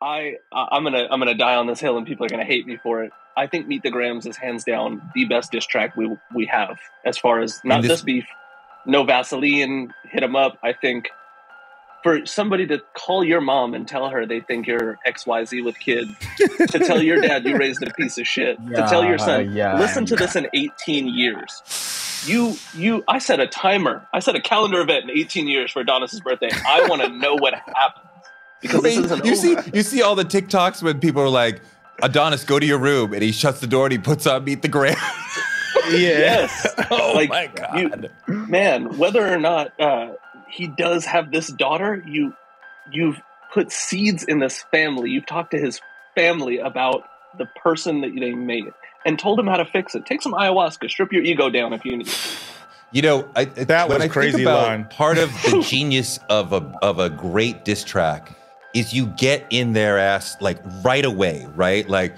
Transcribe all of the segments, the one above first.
I'm gonna die on this hill, and people are gonna hate me for it. I think Meet the Grams is hands down the best diss track we have, as far as not just beef, no Vaseline, hit 'em up. I think for somebody to call your mom and tell her they think you're XYZ with kids, to tell your dad you raised a piece of shit, to tell your son, listen to this in 18 years. I set a timer. I set a calendar event in 18 years for Adonis's birthday. I want to know what happened. Because this isn't over. You see all the TikToks when people are like, Adonis, go to your room, and he shuts the door and he puts on Meet the Gram. Yes. Oh like, my God. Man, whether or not he does have this daughter, you've put seeds in this family. You've talked to his family about the person that they made and told him how to fix it. Take some ayahuasca, strip your ego down if you need it. You know, that was a crazy line. Part of the genius of a great diss track is you get in their ass like right away, right? Like,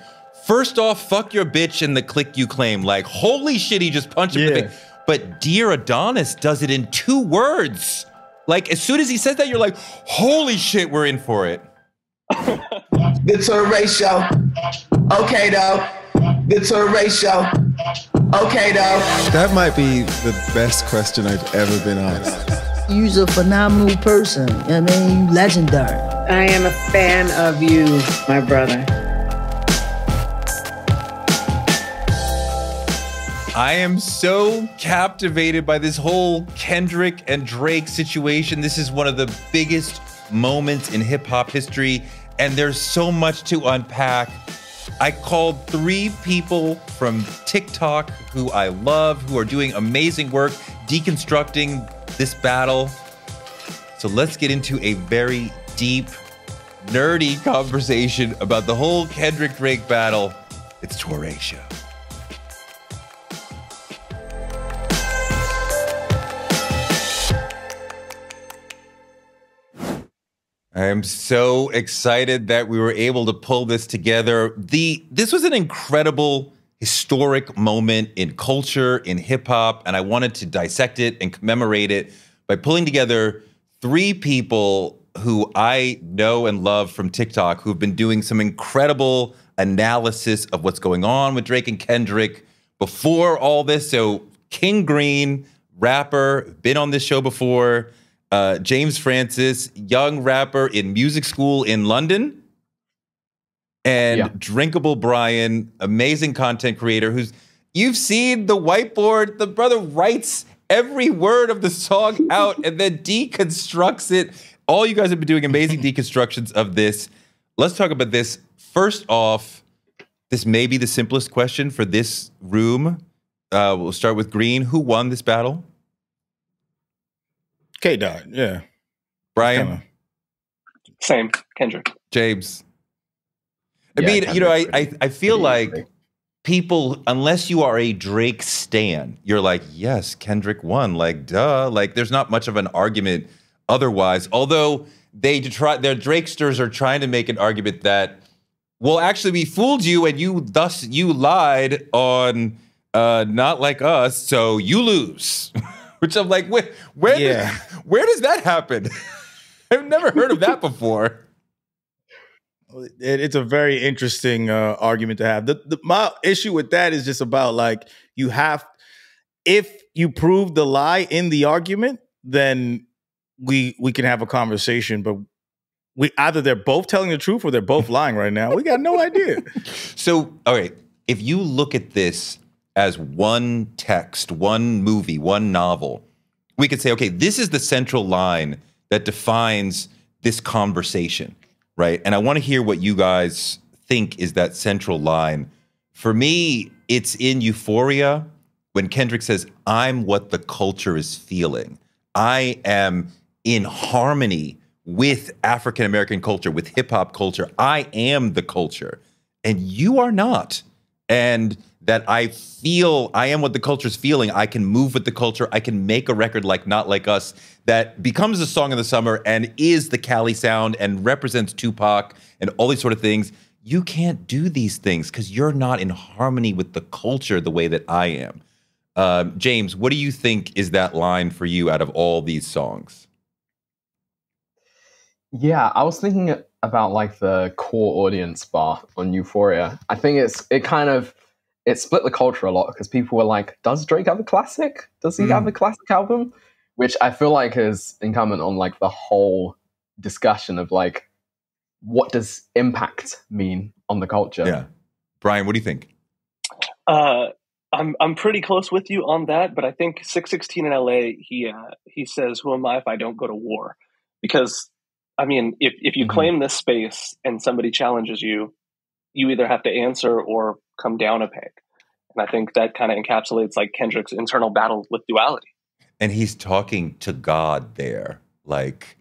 first off, fuck your bitch and the clique you claim. Like, holy shit, he just punched him in the face. But Dear Adonis does it in 2 words. Like, as soon as he says that, you're like, holy shit, we're in for it. The Toure Show. Okay, though. The Toure Show. Okay, though. That might be the best question I've ever been asked. You're a phenomenal person. I mean, you legendary. I am a fan of you, my brother. I am so captivated by this whole Kendrick and Drake situation. This is one of the biggest moments in hip hop history, and there's so much to unpack. I called 3 people from TikTok who I love, who are doing amazing work deconstructing this battle. So let's get into a very deep, nerdy conversation about the whole Kendrick-Drake battle. It's Toure Show. I am so excited that we were able to pull this together. This was an incredible, historic moment in culture, in hip hop, and I wanted to dissect it and commemorate it by pulling together 3 people who I know and love from TikTok who've been doing some incredible analysis of what's going on with Drake and Kendrick before all this. So King Green, rapper, been on this show before. James Francis, young rapper in music school in London. And Drinkable Bryan, amazing content creator you've seen the whiteboard. The brother writes every word of the song out and then deconstructs it. All you guys have been doing amazing deconstructions of this. Let's talk about this. First off, this may be the simplest question for this room. We'll start with Green. Who won this battle? K-Dot, yeah. Bryan? Same, Kendrick. James? I mean, you know, I feel like people, unless you are a Drake stan, you're like, yes, Kendrick won, like, duh. Like, there's not much of an argument otherwise. Although their Drakesters are trying to make an argument that, well, actually, we fooled you and you lied on Not Like Us, so you lose. Which I'm like, where does that happen? I've never heard of that before. It's a very interesting argument to have. My issue with that is just about like, if you prove the lie in the argument, then we can have a conversation. But either they're both telling the truth or they're both lying right now. We got no idea. So, all right, if you look at this as one text, one movie, one novel, we could say, okay, this is the central line that defines this conversation, right? And I want to hear what you guys think is that central line. For me, it's in Euphoria when Kendrick says, I'm what the culture is feeling. I am in harmony with African-American culture, with hip-hop culture. I am the culture, and you are not. And that I feel I am what the culture's feeling. I can move with the culture. I can make a record like Not Like Us that becomes a song of the summer and is the Cali sound and represents Tupac and all these sort of things. You can't do these things because you're not in harmony with the culture the way that I am. James, what do you think is that line for you out of all these songs? Yeah, I was thinking about like the core audience bar on Euphoria. I think it split the culture a lot because people were like, does Drake have a classic? Does he have a classic album? Which I feel like is incumbent on like the whole discussion of like, what does impact mean on the culture? Yeah. Bryan, what do you think? I'm pretty close with you on that, but I think 616 in LA, he says, "Who am I if I don't go to war?" Because I mean, if you claim this space and somebody challenges you, you either have to answer or come down a peg. And I think that kind of encapsulates like Kendrick's internal battle with duality. And he's talking to God there, like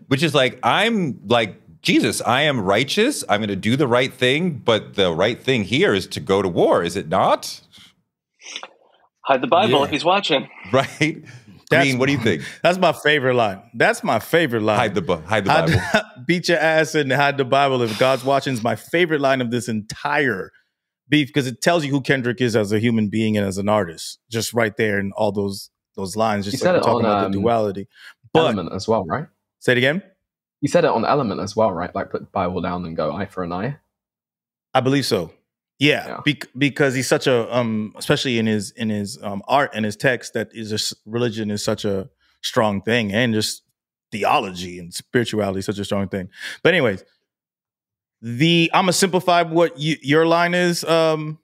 which is like, I'm like Jesus. I am righteous. I'm going to do the right thing, but the right thing here is to go to war. Is it not? Hide the Bible if he's watching. Right. Green, what do you think? That's my favorite line. That's my favorite line. Hide the Bible. Beat your ass and hide the Bible if God's watching is my favorite line of this entire beef because it tells you who Kendrick is as a human being and as an artist. Just right there in all those lines. Just like talking about the duality. But, Element as well, right? Say it again? You said it on Element as well, right? Like put the Bible down and go eye for an eye. I believe so. Yeah. Because he's such a especially in his art and his text, that is just religion is such a strong thing, and just theology and spirituality is such a strong thing. But anyways, I'm gonna simplify what your line is, Touré,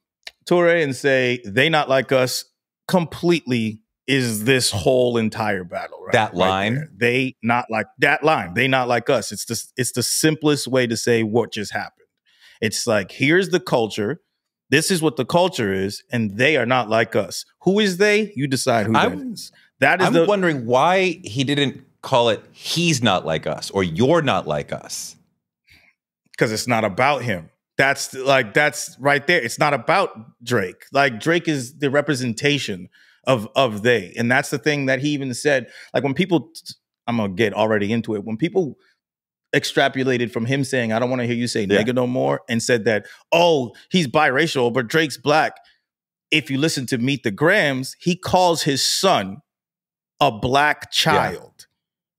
and say they not like us completely is this whole entire battle. Right? That line, right, they not like that line. They not like us. It's the simplest way to say what just happened. It's like, here's the culture. This is what the culture is, and they are not like us. Who is they? You decide who that is. I'm wondering why he didn't call it "he's not like us" or "you're not like us." Because it's not about him. That's right there. It's not about Drake. Like, Drake is the representation of they, and that's the thing that he even said. Like, when people, I'm gonna get already into it. When people extrapolated from him saying, "I don't want to hear you say nigga no more," and said that, oh, he's biracial, but Drake's black. If you listen to Meet the Grams, he calls his son a black child. Yeah.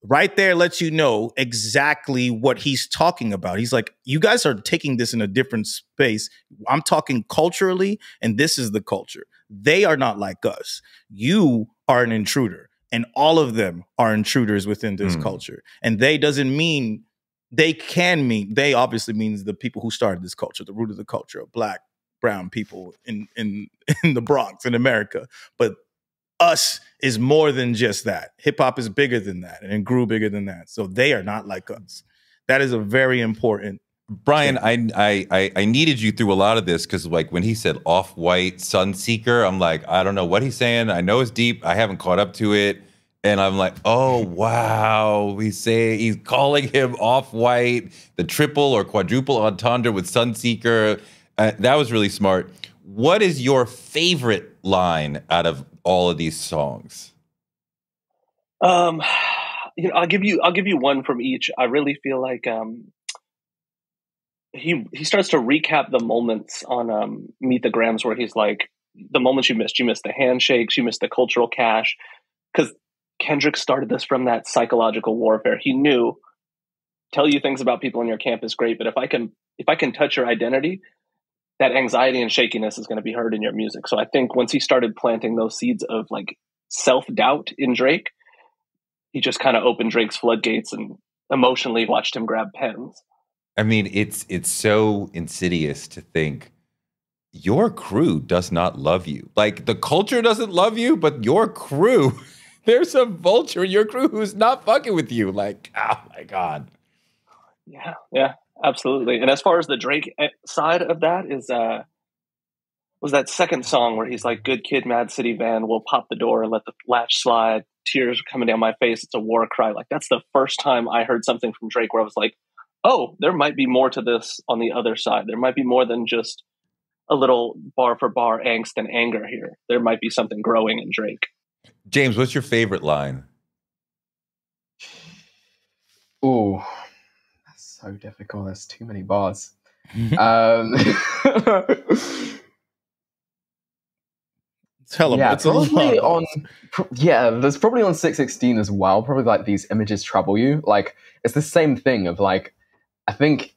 Right there lets you know exactly what he's talking about. He's like, you guys are taking this in a different space. I'm talking culturally, and this is the culture. They are not like us. You are an intruder, and all of them are intruders within this culture. And they doesn't mean, they obviously means the people who started this culture, the root of the culture of black, brown people in the Bronx, in America. But us is more than just that. Hip hop is bigger than that, and it grew bigger than that. So they are not like us. That is a very important. Bryan, I needed you through a lot of this because, like, when he said off-white Sunseeker, I'm like, I don't know what he's saying. I know it's deep. I haven't caught up to it. And I'm like, oh, wow. He's calling him off-white, the triple or quadruple entendre with Sunseeker. That was really smart. What is your favorite line out of all of these songs? I'll give you one from each. I really feel like he starts to recap the moments on Meet the Grams where he's like, the moments you missed the handshakes, you missed the cultural cash, because Kendrick started this from that psychological warfare. He knew, tell you things about people in your camp is great, but if I can touch your identity, that anxiety and shakiness is going to be heard in your music. So I think once he started planting those seeds of like self-doubt in Drake, he just kind of opened Drake's floodgates and emotionally watched him grab pens. I mean, it's so insidious to think your crew does not love you. Like, the culture doesn't love you, but your crew, there's a vulture in your crew who's not fucking with you. Like, oh my God. Yeah, absolutely. And as far as the Drake side of that is, was that second song where he's like, good kid, mad city van, we'll pop the door and let the latch slide. Tears are coming down my face. It's a war cry. Like, that's the first time I heard something from Drake where I was like, oh, there might be more to this on the other side. There might be more than just a little bar for bar angst and anger here. There might be something growing in Drake. James, what's your favorite line? Ooh, that's so difficult. There's too many bars. Yeah, probably on. Yeah, there's probably on 616 as well. Probably like these images trouble you. Like it's the same thing of like, I think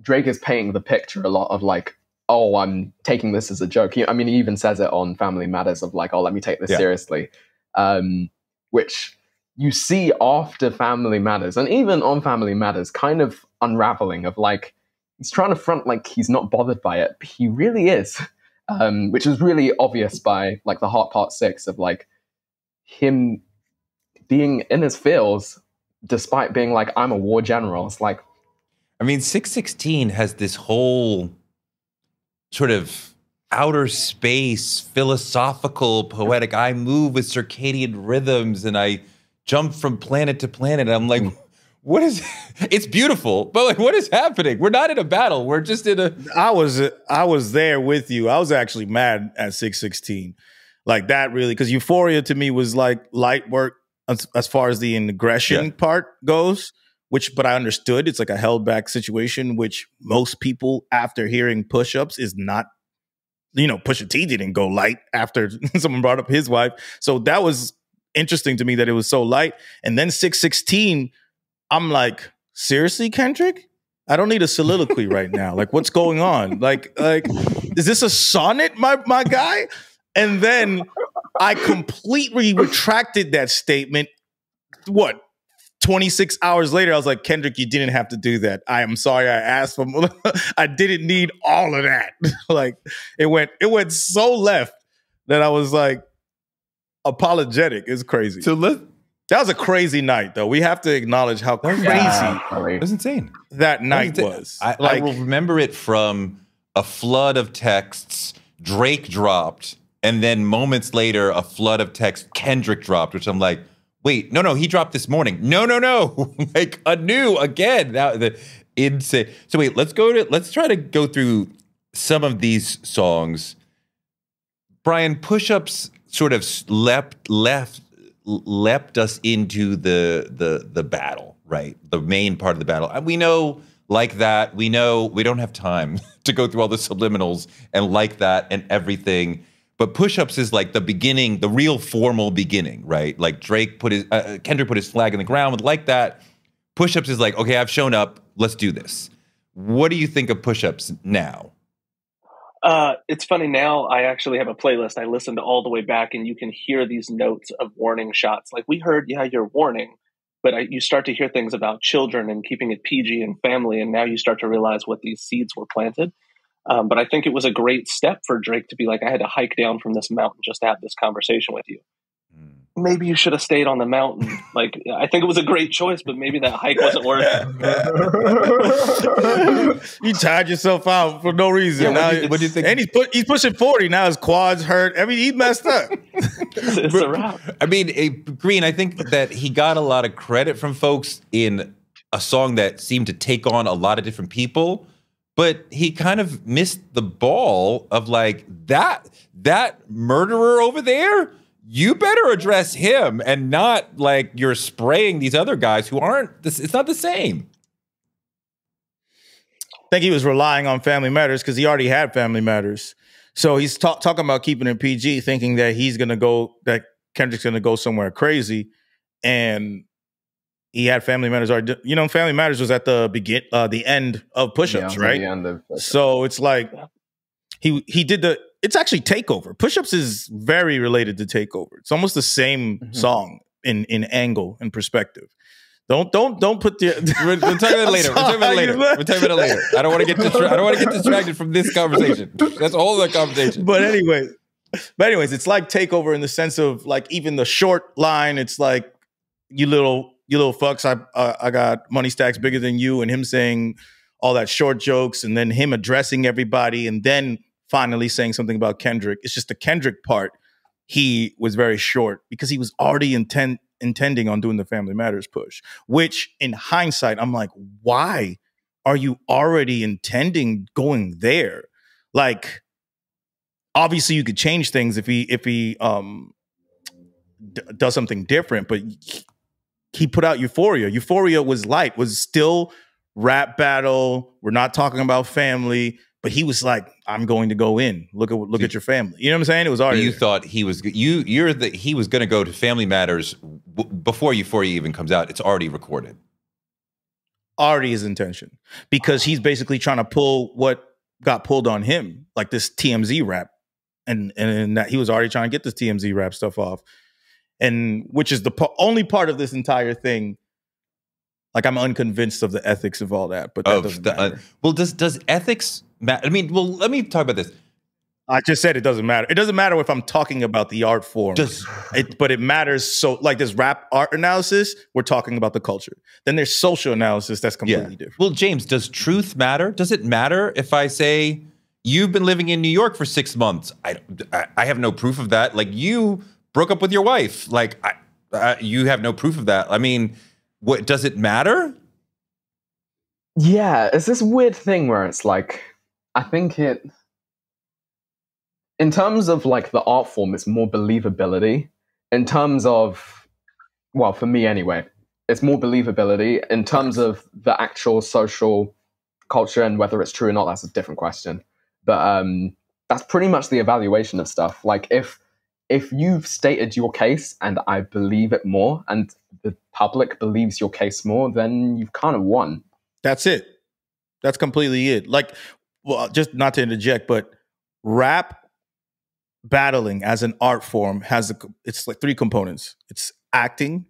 Drake is painting the picture a lot of like, oh, I'm taking this as a joke. I mean, he even says it on Family Matters of like, oh, let me take this seriously, which you see after Family Matters and even on Family Matters, kind of unraveling of like he's trying to front like he's not bothered by it, but he really is. Which is really obvious by like the Heart Part 6 of like him being in his feels despite being like, I'm a war general. It's like, I mean, 616 has this whole sort of outer space, philosophical, poetic, I move with circadian rhythms and I jump from planet to planet. And I'm like, what is, it's beautiful, but like, what is happening? We're not in a battle. We're just in a. I was there with you. I was actually mad at 616. Like that really, because Euphoria to me was like light work as far as the aggression part goes, but I understood it's like a held back situation, which most people after hearing Push-Ups is not, Pusha T didn't go light after someone brought up his wife. So that was interesting to me that it was so light. And then 616, I'm like, seriously, Kendrick? I don't need a soliloquy right now. Like, what's going on? Like, is this a sonnet, my guy? And then I completely retracted that statement. 26 hours later, I was like, Kendrick, you didn't have to do that. I am sorry I asked for more. I didn't need all of that. Like, it went so left that I was like, apologetic. It's crazy. That was a crazy night, though. We have to acknowledge how crazy it was insane. That night was. I will remember it from a flood of texts. Drake dropped, and then moments later, a flood of texts. Kendrick dropped, which I'm like, wait, no, he dropped this morning. No, like anew again. Now the insane. So wait, let's try to go through some of these songs. Bryan, Push-Ups sort of leapt us into the battle, right? The main part of the battle. And we know like that. We know we don't have time to go through all the subliminals and like that and everything. But Push-Ups is like the beginning, the real formal beginning, right? Like Kendrick put his flag in the ground with like that. Push-Ups is like, okay, I've shown up. Let's do this. What do you think of Push-Ups now? It's funny now. I actually have a playlist. I listened all the way back, and you can hear these notes of warning shots. Like we heard, you're warning, but you start to hear things about children and keeping it PG and family, and now you start to realize what these seeds were planted. But I think it was a great step for Drake to be like, I had to hike down from this mountain just to have this conversation with you. Maybe you should have stayed on the mountain. Like, I think it was a great choice, but maybe that hike wasn't worth it. You tired yourself out for no reason. What do you think? And he's pushing 40 now. His quads hurt. I mean, he messed up. It's a wrap. I mean, Green, I think that he got a lot of credit from folks in a song that seemed to take on a lot of different people. But he kind of missed the ball of like that murderer over there. You better address him and not like you're spraying these other guys who aren't. It's not the same. I think he was relying on Family Matters because he already had Family Matters. So he's talking about keeping it PG, thinking that Kendrick's going to go somewhere crazy, and he had Family Matters already. Family Matters was at the end of Push-Ups, right? The end of Push-Ups. So it's like he did it's actually Takeover. Push-Ups is very related to Takeover. It's almost the same song in angle and perspective. Don't put the. We'll talk about it later. We'll talk about it later. I don't want to get distracted from this conversation. That's a whole other conversation. But anyways, it's like Takeover in the sense of like even the short line. It's like you little fucks. I got money stacks bigger than you, and him saying all that short jokes, and then him addressing everybody, and then finally saying something about Kendrick. It's just the Kendrick part. He was very short because he was already intending on doing the Family Matters push, which in hindsight, I'm like, why are you already intending going there? Like, obviously you could change things if he does something different, but he put out Euphoria. Euphoria was light, was still rap battle. We're not talking about family. But he was like, I'm going to go in. Look at your family. You know what I'm saying? It was already. You thought he was he was going to go to Family Matters before Euphoria even comes out. It's already recorded. Already his intention, because he's basically trying to pull what got pulled on him, like this TMZ rap, and that he was already trying to get this TMZ rap stuff off, and which is the only part of this entire thing. Like, I'm unconvinced of the ethics of all that, but that doesn't matter. Well, does ethics matter? I mean, well, let me talk about this. I just said it doesn't matter. It doesn't matter if I'm talking about the art form, but it matters. So, like this rap art analysis, we're talking about the culture. Then there's social analysis that's completely different. Well, James, does truth matter? Does it matter if I say you've been living in New York for 6 months? I have no proof of that. Like, you broke up with your wife. Like, you have no proof of that. I mean, what does it matter? Yeah, it's this weird thing where it's like, I think it, in terms of like the art form, it's more believability. In terms of, well, for me anyway, it's more believability. In terms of the actual social culture and whether it's true or not, that's a different question. But that's pretty much the evaluation of stuff. Like, if you've stated your case and I believe it more and the public believes your case more, then you've kind of won. That's it. That's completely it. Like, well, just not to interject, but rap battling as an art form it's like 3 components. It's acting,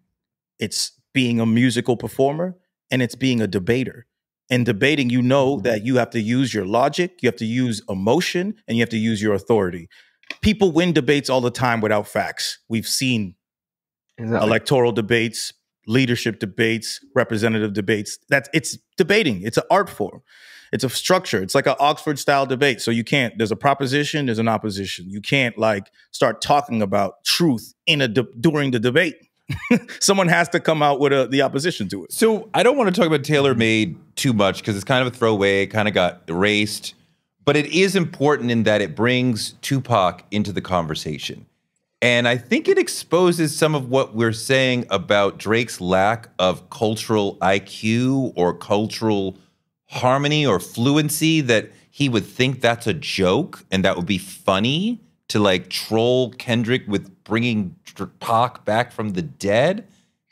it's being a musical performer, and it's being a debater. In debating, you know that you have to use your logic, you have to use emotion, and you have to use your authority. People win debates all the time without facts. We've seen electoral debates, leadership debates, representative debates. It's debating. It's an art form. It's a structure. It's like an Oxford style debate. So you can't, there's a proposition, there's an opposition. You can't like start talking about truth during the debate. Someone has to come out with the opposition to it. So I don't want to talk about Taylor Made too much because it's kind of a throwaway. It kind of got erased. But it is important in that it brings Tupac into the conversation. And I think it exposes some of what we're saying about Drake's lack of cultural IQ or cultural harmony or fluency, that he would think that's a joke and that would be funny to like troll Kendrick with bringing Pac back from the dead.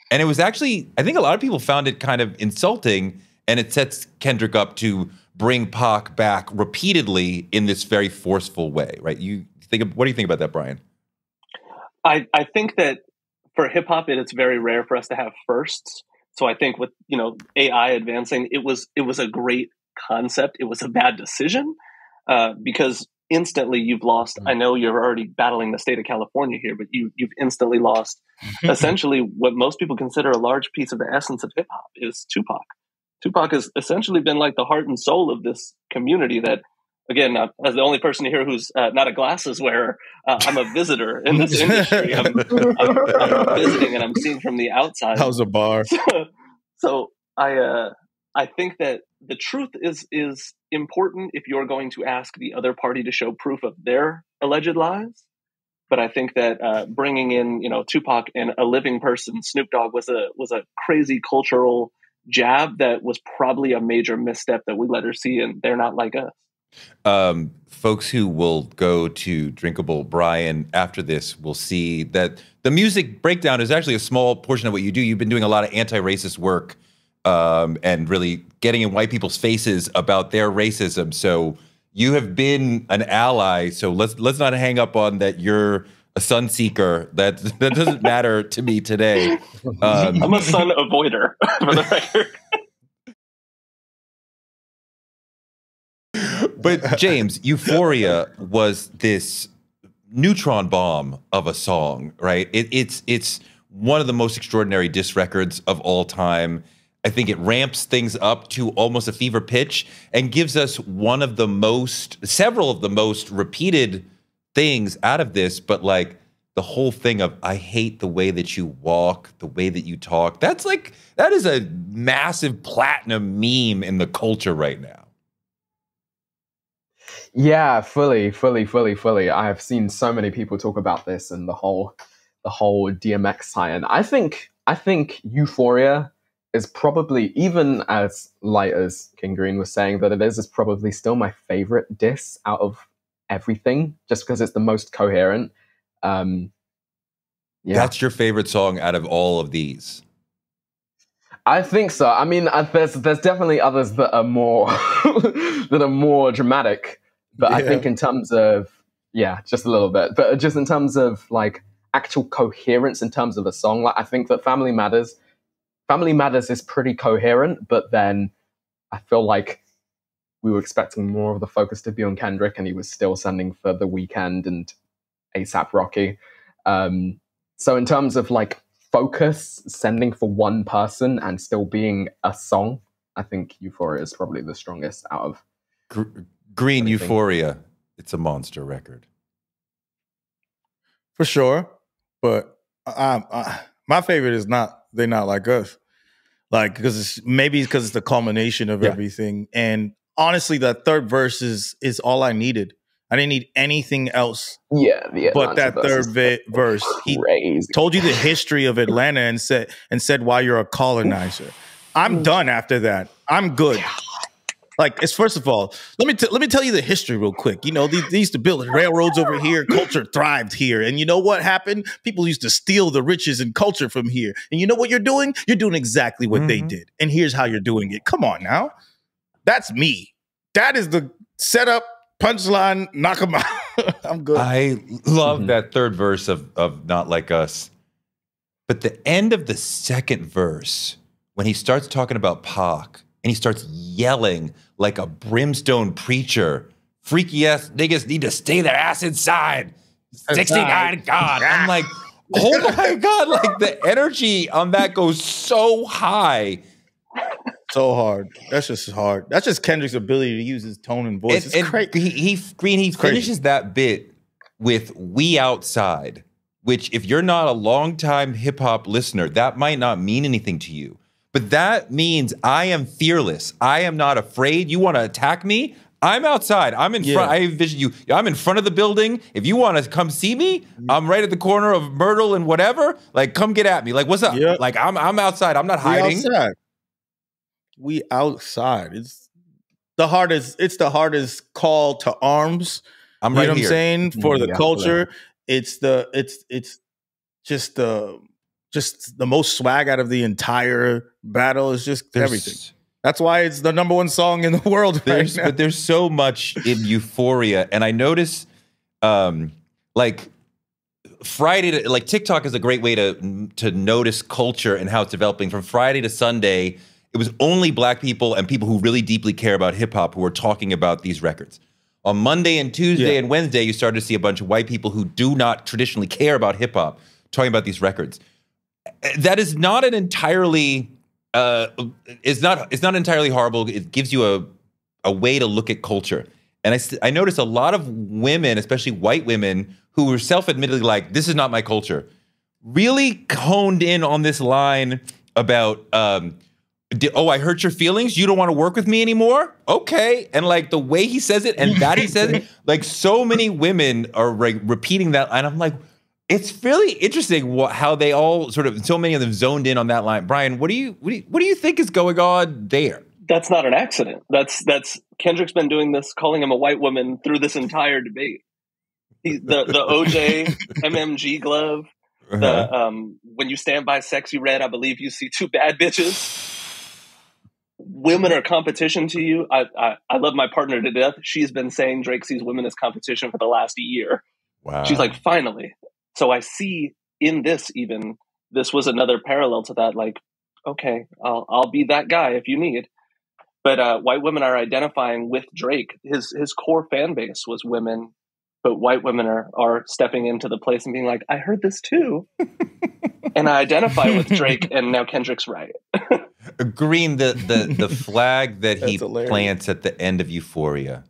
And it was actually, I think a lot of people found it kind of insulting, and it sets Kendrick up to bring Pac back repeatedly in this very forceful way, right? What do you think about that, Bryan? I think that for hip hop, it's very rare for us to have firsts. So I think with AI advancing, it was a great concept. It was a bad decision because instantly you've lost. I know you're already battling the state of California here, but you've instantly lost essentially what most people consider a large piece of the essence of hip hop is Tupac. Tupac has essentially been like the heart and soul of this community that, again, as the only person here who's not a glasses wearer, I'm a visitor in this industry. I'm visiting and I'm seeing from the outside. How's a bar? So I think that the truth is important if you're going to ask the other party to show proof of their alleged lies. But I think that bringing in Tupac and a living person, Snoop Dogg, was a crazy cultural jab that was probably a major misstep that we let her see, and they're not like us. Folks who will go to Drinkable Bryan after this will see that the music breakdown is actually a small portion of what you do. You've been doing a lot of anti-racist work and really getting in white people's faces about their racism. So you have been an ally. So let's not hang up on that you're a sun seeker. That doesn't matter to me today. I'm a sun avoider, for the record. But James, Euphoria was this neutron bomb of a song, right? It's one of the most extraordinary diss records of all time. I think it ramps things up to almost a fever pitch and gives us several of the most repeated things out of this, but like the whole thing of I hate the way that you walk, the way that you talk. That is a massive platinum meme in the culture right now. Yeah, fully. I have seen so many people talk about this and the whole DMX tie-in. I think Euphoria is probably, even as light as King Green was saying that it is probably still my favorite diss out of everything, just because it's the most coherent. That's your favorite song out of all of these? I think so. I mean, there's definitely others that are more that are more dramatic, but I think in terms of just a little bit, but just in terms of like actual coherence in terms of a song, like I think that Family Matters is pretty coherent, but then I feel like we were expecting more of the focus to be on Kendrick, and he was still sending for The Weeknd and A$AP Rocky. So in terms of like focus, sending for one person and still being a song, I think Euphoria is probably the strongest out of Green. Anything. Euphoria, it's a monster record. For sure. But my favorite is not They Not Like Us. Like, because it's the culmination of everything. And honestly, that third verse is all I needed. I didn't need anything else. But that third verse, he told you the history of Atlanta and said why you're a colonizer. I'm done after that. I'm good. Like, it's first of all, let me tell you the history real quick. You know, they used to build railroads over here. Culture thrived here. And you know what happened? People used to steal the riches and culture from here. And you know what you're doing? You're doing exactly what they did. And here's how you're doing it. Come on now. That's me. That is the setup, punchline, knock them out. I'm good. I love that third verse of Not Like Us. But the end of the second verse, when he starts talking about Pac, and he starts yelling like a brimstone preacher, freaky ass niggas need to stay their ass inside. 69 God. I'm like, oh my God, like the energy on that goes so high. So hard. That's just hard. That's just Kendrick's ability to use his tone and voice. It's crazy. He finishes that bit with "We Outside," which if you're not a longtime hip hop listener, that might not mean anything to you. But that means I am fearless. I am not afraid. You want to attack me? I'm outside. I'm in front. I envision you. I'm in front of the building. If you want to come see me, I'm right at the corner of Myrtle and whatever. Like, come get at me. Like, what's up? Yep. Like, I'm outside. I'm not hiding. We outside. It's the hardest call to arms. I'm right here. You know what I'm saying? For the culture. It's just the most swag out of the entire battle. Is just everything. That's why it's the #1 song in the world right now. But there's so much in Euphoria, and I notice, like Friday, like TikTok is a great way to notice culture and how it's developing. From Friday to Sunday, it was only Black people and people who really deeply care about hip hop who were talking about these records. On Monday and Tuesday and Wednesday, you started to see a bunch of white people who do not traditionally care about hip hop talking about these records. That is not an entirely it's not entirely horrible. It gives you a way to look at culture. And I noticed a lot of women, especially white women, who were self-admittedly like, this is not my culture, really honed in on this line about, I hurt your feelings? You don't want to work with me anymore? Okay. And like the way he says it and that he says it, like so many women are like repeating that. And I'm like, it's really interesting how they all sort of, so many of them zoned in on that line. Bryan, what do you think is going on there? That's not an accident. That's Kendrick's been doing this, calling him a white woman through this entire debate. The OJ MMG glove. When you stand by sexy red, I believe you see two bad bitches. Women are competition to you. I love my partner to death. She's been saying Drake sees women as competition for the last year. Wow. She's like, finally. So I see in this this was another parallel to that. Like, okay, I'll be that guy if you need. But white women are identifying with Drake. His core fan base was women, but white women are stepping into the place and being like, I heard this too. And I identify with Drake, and now Kendrick's right. Green, the flag that he plants at the end of Euphoria,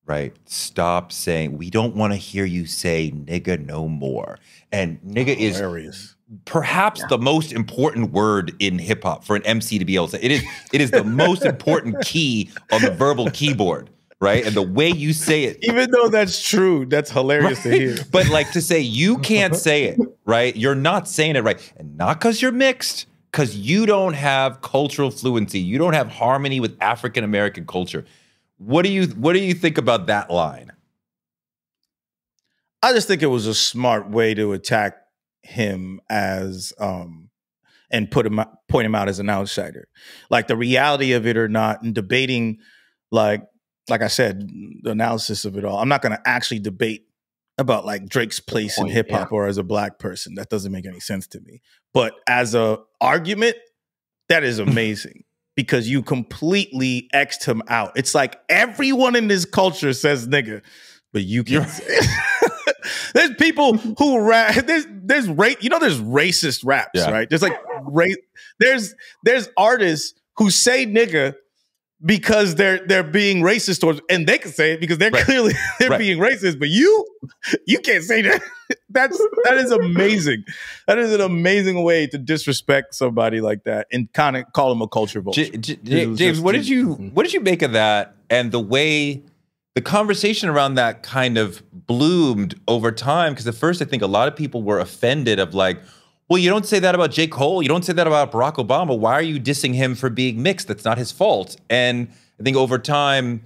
right? Stop saying, we don't want to hear you say nigga no more. And nigga is perhaps the most important word in hip hop for an MC to be able to say. It is the most important key on the verbal keyboard, right? And the way you say it. Even though that's true, that's hilarious to hear. But like to say you can't say it, right? You're not saying it right. And not because you're mixed, because you don't have cultural fluency. You don't have harmony with African American culture. What do you think about that line? I just think it was a smart way to attack him as and point him out as an outsider. Like the reality of it or not, and debating, like I said, the analysis of it all. I'm not going to actually debate about like Drake's place in hip hop or as a black person. That doesn't make any sense to me. But as a argument, that is amazing because you completely X'd him out. It's like everyone in this culture says nigga, but you can't say it. There's people who rap. There's racist raps, right? There's like there's artists who say nigga because they're being racist towards, and they can say it because they're clearly being racist, but you can't say that. That is amazing. That is an amazing way to disrespect somebody like that and kind of call them a culture vulture. James, what did you make of that and the way the conversation around that kind of bloomed over time? Because at first I think a lot of people were offended of like, well, you don't say that about J.Cole. You don't say that about Barack Obama. Why are you dissing him for being mixed? That's not his fault. And I think over time,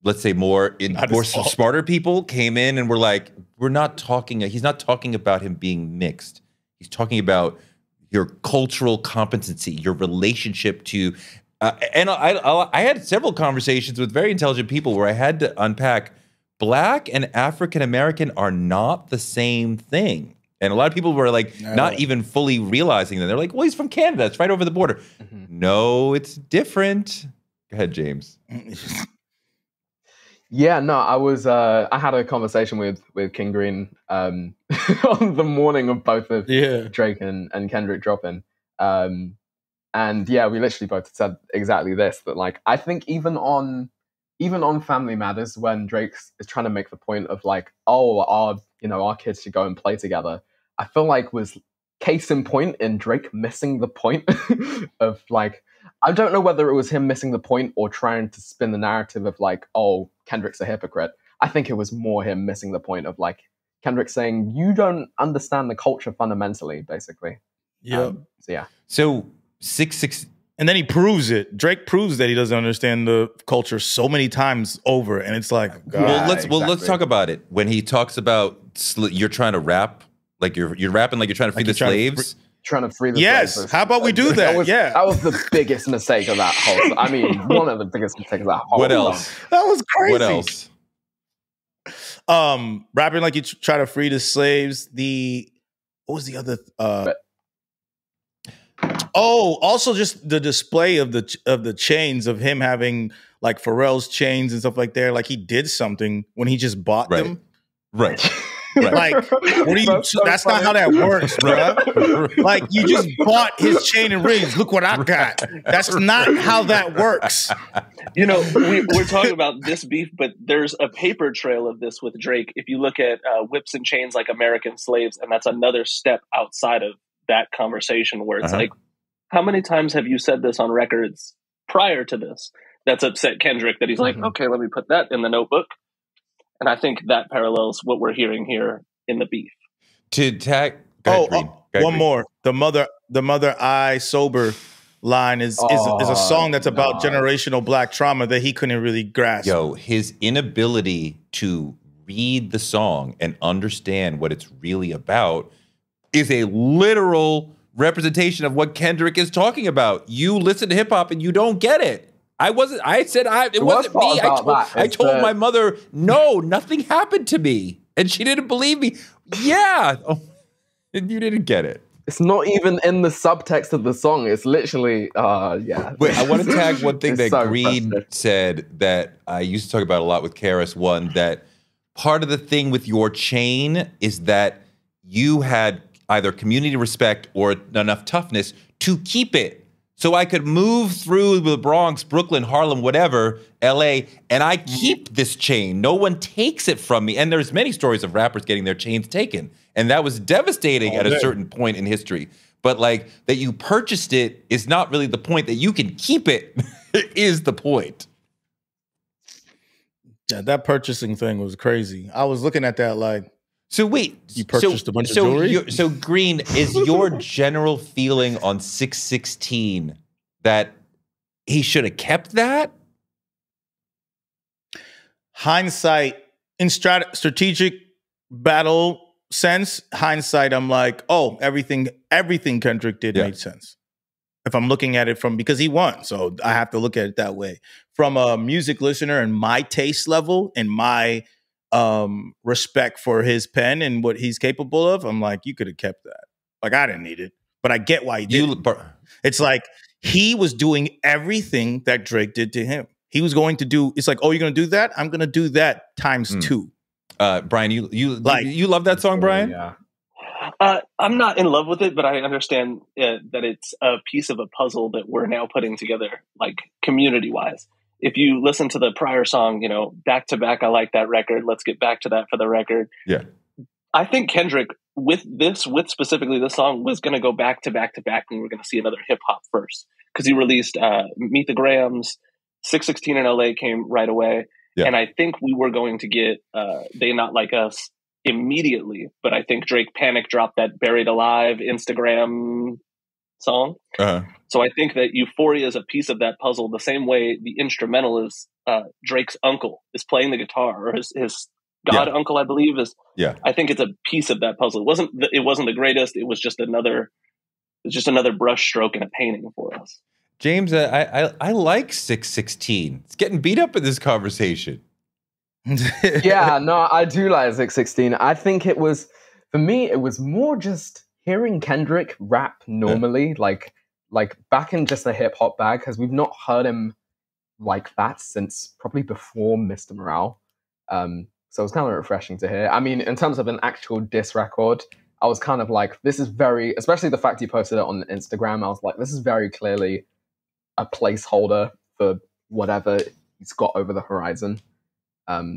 let's say more smarter people came in and were like, he's not talking about him being mixed. He's talking about your cultural competency, your relationship to, and I had several conversations with very intelligent people where I had to unpack Black and African American are not the same thing. And a lot of people were like not even fully realizing that. They're like, well, he's from Canada. It's right over the border. No, it's different. Go ahead, James. Yeah, no, I had a conversation with King Green on the morning of both of Drake and Kendrick dropping. And yeah, we literally both said exactly this, that like, I think even on Family Matters, when Drake is trying to make the point of like, oh, our kids should go and play together, I feel like was case in point in Drake missing the point of like, I don't know whether it was him missing the point or trying to spin the narrative of like, oh, Kendrick's a hypocrite. I think it was more him missing the point of like Kendrick saying, you don't understand the culture fundamentally, basically. Yeah. So 6'6". And then he proves it. Drake proves that he doesn't understand the culture so many times over, and it's like, let's talk about it. When he talks about you're trying to rap, like you're rapping like you're trying to free the slaves. Trying to free the slaves. Yes, how about we do that? That was the biggest mistake of that whole. I mean, one of the biggest mistakes of that whole. What else? That was crazy. What else? Rapping like you try to free the slaves. What was the other? Also just the display of the chains of him having like Pharrell's chains and stuff like that. Like he did something when he just bought them. Right. Like, what are you? That's not how that works, bro. Like, you just bought his chain and rings. Look what I got. That's not how that works. You know, we're talking about this beef, but there's a paper trail of this with Drake. If you look at Whips and Chains Like American Slaves, and that's another step outside of that conversation where it's like, how many times have you said this on records prior to this that's upset Kendrick that he's like, okay, let me put that in the notebook. And I think that parallels what we're hearing here in the beef. To tag, one more. The mother I sober line is a song that's about generational Black trauma that he couldn't really grasp. Yo, his inability to read the song and understand what it's really about is a literal representation of what Kendrick is talking about. You listen to hip hop and you don't get it. It wasn't me. I told my mother, no, nothing happened to me. And she didn't believe me. Yeah. And you didn't get it. It's not even in the subtext of the song. It's literally, Wait, I want to tag one thing that Green said that I used to talk about a lot with Karis. One, that part of the thing with your chain is that you had either community respect or enough toughness to keep it. So I could move through the Bronx, Brooklyn, Harlem, whatever, LA, and I keep this chain. No one takes it from me. And there's many stories of rappers getting their chains taken. And that was devastating at a certain point in history. But like that you purchased it is not really the point. That you can keep it is the point. Yeah, that purchasing thing was crazy. I was looking at that like, So wait, you purchased a bunch of jewelry? So Green, is your general feeling on 616 that he should have kept that? Hindsight, in strategic battle sense, hindsight, I'm like, oh, everything Kendrick did made sense. If I'm looking at it from, because he won, so I have to look at it that way. From a music listener and my taste level and my respect for his pen and what he's capable of, I'm like, you could have kept that. Like, I didn't need it, but I get why he did. It's like he was doing everything that Drake did to him. He was going to do. It's like, oh, you're going to do that? I'm going to do that times 2. Brian, you love that song, Brian? Yeah. I'm not in love with it, but I understand that it's a piece of a puzzle that we're now putting together, like community-wise. If you listen to the prior song, back to back, I like that record. Let's get back to that for the record. Yeah. I think Kendrick, with specifically this song, was going to go back to back to back, and we're going to see another hip hop first, because he released Meet the Grams, 616 in LA came right away. Yeah. And I think we were going to get They Not Like Us immediately, but I think Drake Panic dropped that Buried Alive Instagram song. So I think that Euphoria is a piece of that puzzle, the same way the instrumental is Drake's uncle is playing the guitar, or his god uncle, I believe, is. Yeah, I think it's a piece of that puzzle. It wasn't the greatest. It was just another brush stroke in a painting for us. James, I like 616. It's getting beat up in this conversation. Yeah, no, I do like 616. I think it was, for me, it was more just hearing Kendrick rap normally, like back in just a hip hop bag, because we've not heard him like that since probably before Mr. Morale. So it was kind of refreshing to hear. I mean, in terms of an actual diss record, I was kind of like, this is very, especially the fact he posted it on Instagram, I was like, this is very clearly a placeholder for whatever he's got over the horizon. I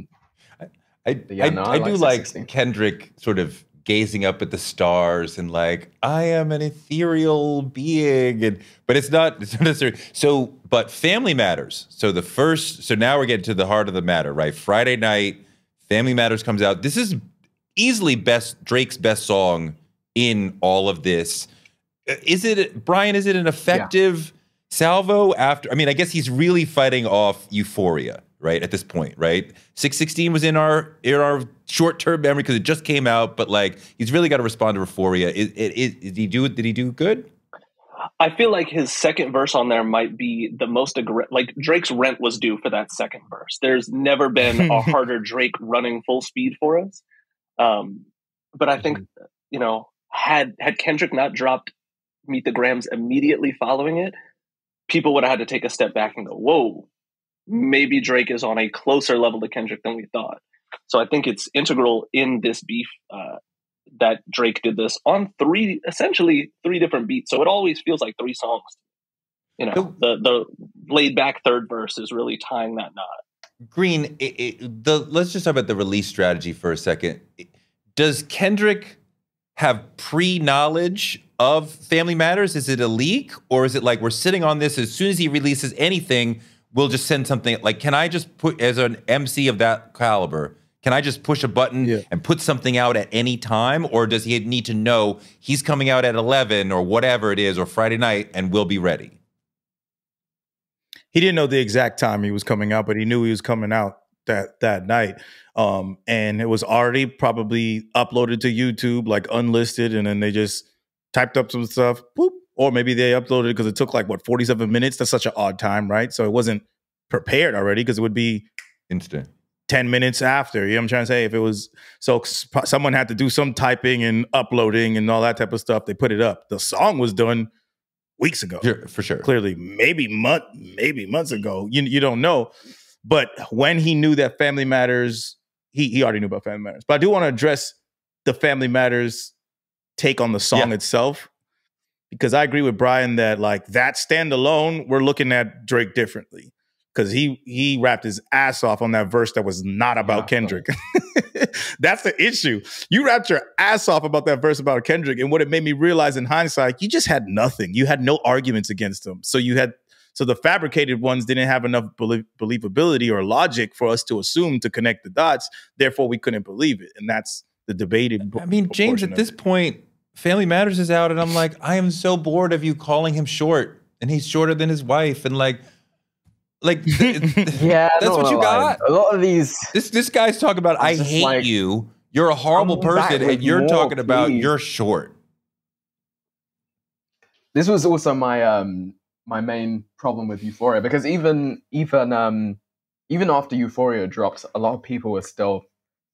do like Kendrick sort of gazing up at the stars and like, I am an ethereal being, but it's not necessarily. So, but Family Matters. So now we're getting to the heart of the matter, right? Friday night, Family Matters comes out. This is easily Drake's best song in all of this. Brian, is it an effective salvo after? I mean, I guess he's really fighting off Euphoria, right? At this point, right? 616 was in our short-term memory because it just came out, but like he's really got to respond to Euphoria. Did he do good? I feel like his second verse on there might be the most like Drake's rent was due for that second verse. There's never been a harder Drake running full speed for us. But I think, had Kendrick not dropped Meet the Grams immediately following it, people would have had to take a step back and go, whoa, maybe Drake is on a closer level to Kendrick than we thought. So I think it's integral in this beef that Drake did this on essentially three different beats. So it always feels like 3 songs. The laid back third verse is really tying that knot. Green, let's just talk about the release strategy for a second. Does Kendrick have pre-knowledge of Family Matters? Is it a leak? Or is it like we're sitting on this, as soon as he releases anything, we'll just send something? Like, can I just put, as an MC of that caliber, can I just push a button and put something out at any time? Or does he need to know he's coming out at 11 or whatever it is, or Friday night, and we'll be ready? He didn't know the exact time he was coming out, but he knew he was coming out that night. And it was already probably uploaded to YouTube, like unlisted, and then they just typed up some stuff, boop. Or maybe they uploaded it because it took 47 minutes. That's such an odd time, right? So it wasn't prepared already, because it would be instant 10 minutes after. You know what I'm trying to say? If it was, so someone had to do some typing and uploading and all that type of stuff. They put it up. The song was done weeks ago. Yeah, for sure. Clearly, maybe months ago. You don't know. But when he knew that Family Matters, he already knew about Family Matters. But I do want to address the Family Matters take on the song itself, because I agree with Brian that that standalone, we're looking at Drake differently, because he rapped his ass off on that verse that was not about Kendrick. That's the issue. You rapped your ass off about that verse about Kendrick, and what it made me realize in hindsight, you just had nothing. You had no arguments against him. So the fabricated ones didn't have enough believability or logic for us to assume to connect the dots. Therefore, we couldn't believe it. And that's the debated. I mean, James, at this point, Family Matters is out, and I'm like, I am so bored of you calling him short, and he's shorter than his wife, and like, yeah, that's what you got. A lot of these. This guy's talking about I hate you. You're a horrible person, and you're talking about you're short. This was also my my main problem with Euphoria, because even after Euphoria dropped, a lot of people were still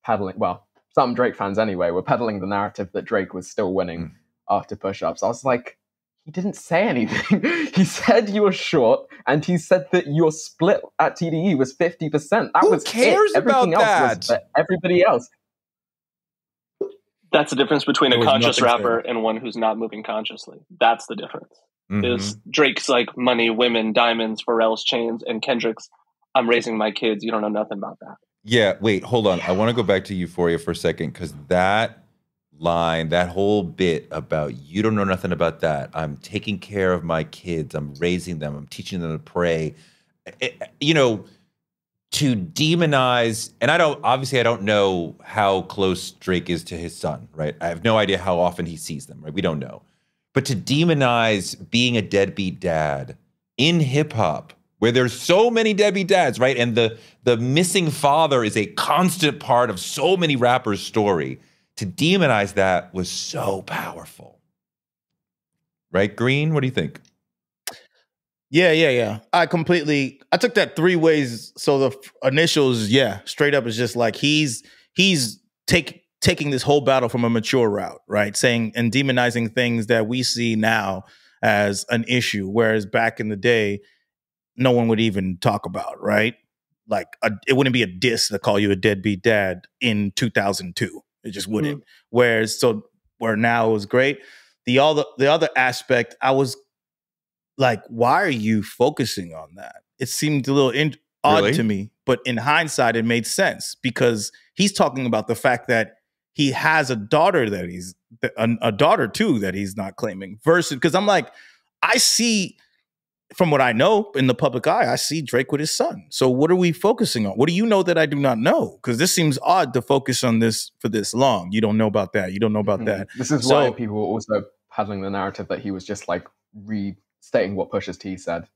peddling. Well, some Drake fans anyway were peddling the narrative that Drake was still winning after Push-Ups. I was like, he didn't say anything. He said you were short, and he said that your split at TDE was 50%. Who cares about that? Was for everybody else. That's the difference between a conscious rapper and one who's not moving consciously. That's the difference. Is Drake's like money, women, diamonds, Pharrell's chains, and Kendrick's I'm raising my kids. You don't know nothing about that. Yeah, wait, hold on. I want to go back to Euphoria for a second, because that line, that whole bit about you don't know nothing about that. I'm taking care of my kids. I'm raising them. I'm teaching them to pray. You know, to demonize, and I don't know how close Drake is to his son, right? I have no idea how often he sees them, right? We don't know. But to demonize being a deadbeat dad in hip hop, where there's so many deadbeat dads, right? And the missing father is a constant part of so many rappers' story. To demonize that was so powerful. Right, Green? What do you think? Yeah. I took that three ways. So the initials, straight up is just like he's taking this whole battle from a mature route, right? Saying and demonizing things that we see now as an issue, whereas back in the day, no one would even talk about, right? Like it wouldn't be a diss to call you a deadbeat dad in 2002. It just wouldn't. Where now it was great. The other aspect, I was like, why are you focusing on that? It seemed a little odd to me, but in hindsight, it made sense because he's talking about the fact that he has a daughter a daughter too that he's not claiming. Versus, because I'm like, I see. From what I know in the public eye, I see Drake with his son. So what are we focusing on? What do you know that I do not know? Because this seems odd to focus on this for this long. You don't know about that. You don't know about that. This is why people were also peddling the narrative that he was just like restating what Pusha T said.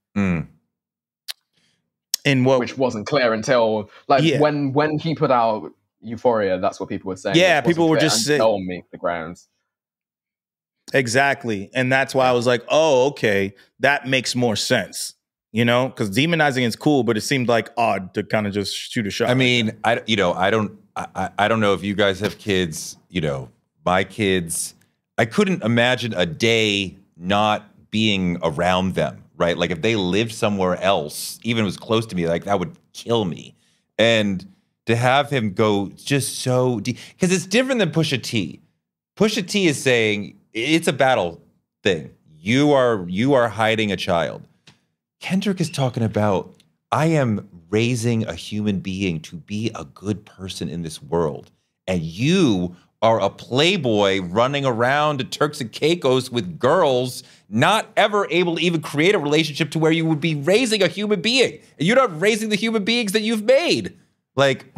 Which wasn't clear until when he put out Euphoria, that's what people were saying. Yeah, people were just saying on me the grounds. Exactly. And that's why I was like, oh, okay, that makes more sense. You know, because demonizing is cool, but it seemed like odd to kind of just shoot a shot. I mean, I don't know if you guys have kids, you know, my kids, I couldn't imagine a day not being around them, right? Like if they lived somewhere else, even if it was close to me, like that would kill me. And to have him go just so deep, because it's different than Pusha T. Pusha T is saying, it's a battle thing. You are hiding a child. Kendrick is talking about, I am raising a human being to be a good person in this world. And you are a playboy running around to Turks and Caicos with girls, not ever able to even create a relationship to where you would be raising a human being. And you're not raising the human beings that you've made. Like,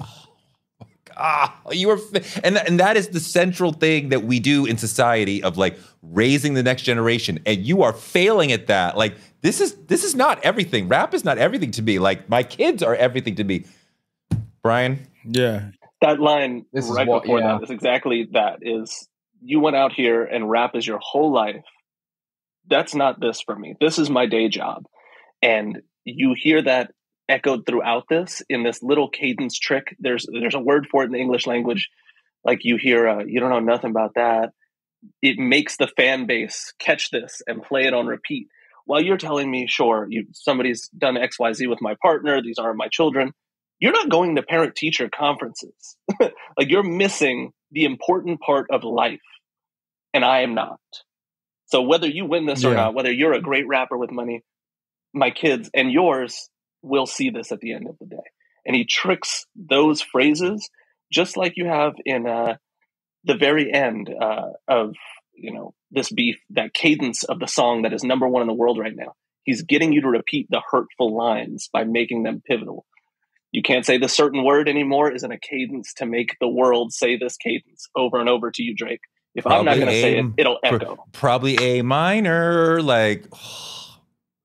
and that is the central thing that we do in society of like raising the next generation, and you are failing at that. Like this is not everything. Rap is not everything to me. Like my kids are everything to me. Brian, that line before that is exactly that. Is you went out here and rap is your whole life. That's not this for me. This is my day job, and you hear that echoed throughout this in this little cadence trick. There's a word for it in the English language. Like you hear, you don't know nothing about that. It makes the fan base catch this and play it on repeat. While you're telling me, sure, somebody's done XYZ with my partner. These aren't my children. You're not going to parent-teacher conferences. Like you're missing the important part of life. And I am not. So whether you win this or not, whether you're a great rapper with money, my kids and yours will see this at the end of the day. And he tricks those phrases just like you have in the very end of, you know, this beef, that cadence of the song that is #1 in the world right now. He's getting you to repeat the hurtful lines by making them pivotal. You can't say this certain word anymore is in a cadence to make the world say this cadence over and over to you, Drake. If probably I'm not going to say it, it'll echo. Probably A minor, like...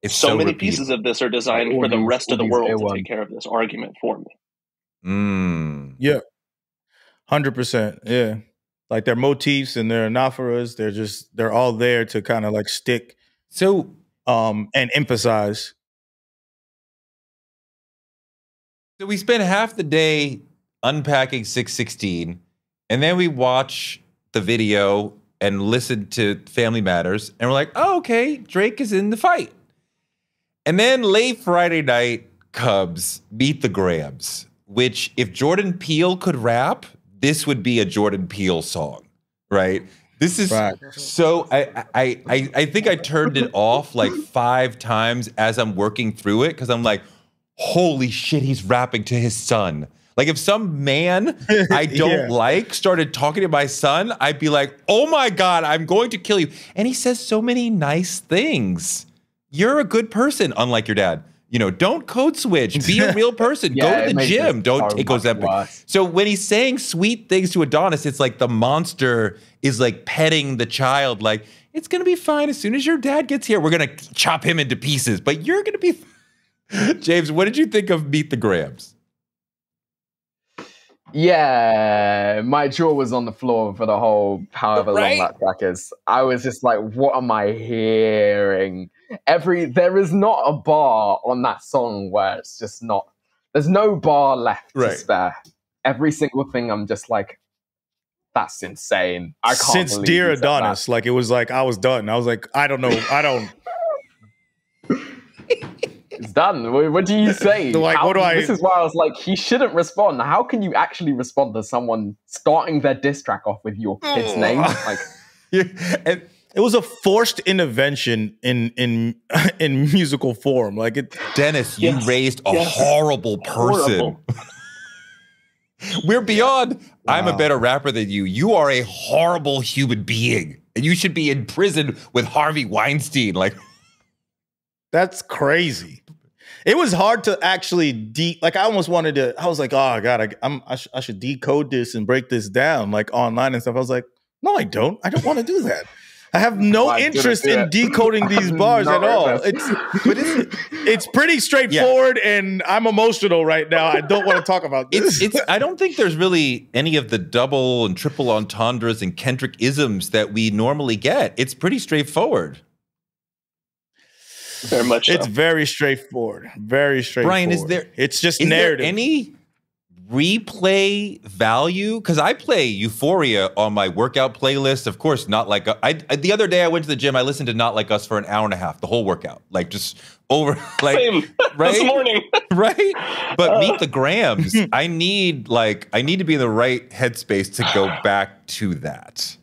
It's so many pieces of this are designed for the rest of the world to take care of this argument for me. Yeah. 100%. Yeah. Like they're motifs and they're anaphoras. They're all there to kind of like stick and emphasize. So we spent half the day unpacking 616, and then we watch the video and listen to Family Matters, and we're like, oh, okay, Drake is in the fight. And then late Friday night comes Meet the Grams, which if Jordan Peele could rap, this would be a Jordan Peele song, right? This is so, I think I turned it off like 5 times as I'm working through it, because I'm like, holy shit, he's rapping to his son. Like if some man I don't like started talking to my son, I'd be like, oh my God, I'm going to kill you. And he says so many nice things. You're a good person, unlike your dad. You know, don't code switch. Be a real person. Go to the gym. Don't take Ozempic. So when he's saying sweet things to Adonis, it's like the monster is like petting the child. Like, it's going to be fine. As soon as your dad gets here, we're going to chop him into pieces. But you're going to be... James, what did you think of Meet the Grams? Yeah, my jaw was on the floor for the whole however long that track is. I was just like, what am I hearing? There is not a bar on that song where it's just not, there's no bar left to spare. Every single thing I'm just like, that's insane. I can't Since Dear Adonis, like it was like, I was done. I was like, I don't know. It's done. What do you say? Like, This is why I was like, he shouldn't respond. How can you actually respond to someone starting their diss track off with your kid's name? Like, and it was a forced intervention in musical form. Like it, Dennis, you raised a horrible person. We're beyond. I'm a better rapper than you. You are a horrible human being, and you should be in prison with Harvey Weinstein. Like. That's crazy. It was hard to actually like I almost wanted to. I was like, oh God, I should decode this and break this down like online and stuff. I was like, no, I don't. I don't want to do that. I have no interest in decoding these bars at all. It's pretty straightforward, and I'm emotional right now. I don't want to talk about this. I don't think there's really any of the double and triple entendres and Kendrick isms that we normally get. It's pretty straightforward. Very much so. It's very straightforward. Very straightforward. Brian, it's just narrative. There any replay value? Because I play Euphoria on my workout playlist. Of course, not like the other day I went to the gym. I listened to Not Like Us for an hour and a half, the whole workout, like just over, like same. Right this morning, right. But Meet the Grams. I need to be in the right headspace to go back to that.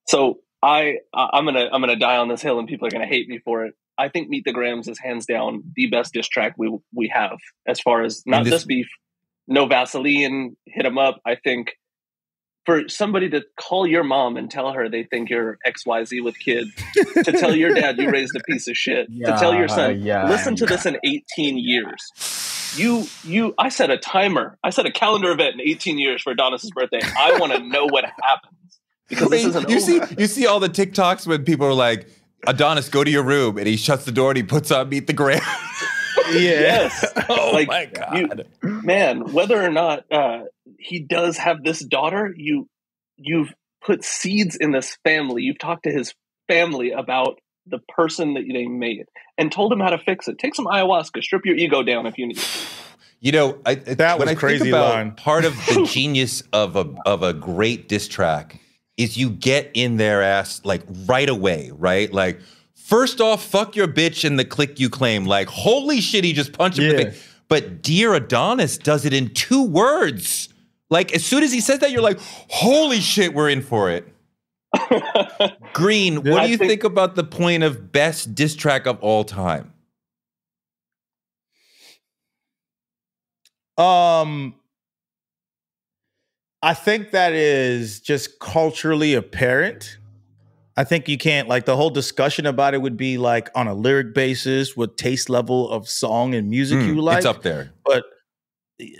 So I'm gonna die on this hill, and people are gonna hate me for it. I think Meet the Grams is hands down the best diss track we have as far as not this beef, no Vaseline, hit him up. I think for somebody to call your mom and tell her they think you're XYZ with kids, to tell your dad you raised a piece of shit, to tell your son, listen to this in 18 years. I set a timer. I set a calendar event in 18 years for Adonis's birthday. I want to know what happens because this isn't over. You see all the TikToks when people are like, Adonis, go to your room, and he shuts the door and he puts on Meet the Grams. Yes. Oh like, my God. Man, whether or not he does have this daughter, you've put seeds in this family. You've talked to his family about the person that they made and told him how to fix it. Take some ayahuasca, strip your ego down if you need it. You know, that was a crazy line. Part of the genius of a great diss track is you get in their ass like right away, right? Like, first off, fuck your bitch and the clique you claim. Like, holy shit, he just punched him in the face. But Dear Adonis does it in 2 words. Like, as soon as he says that, you're like, holy shit, we're in for it. Green, what do you think about the point of best diss track of all time? I think that is just culturally apparent. I think you can't, like, the whole discussion about it would be like on a lyric basis, what taste level of song and music you like. It's up there. But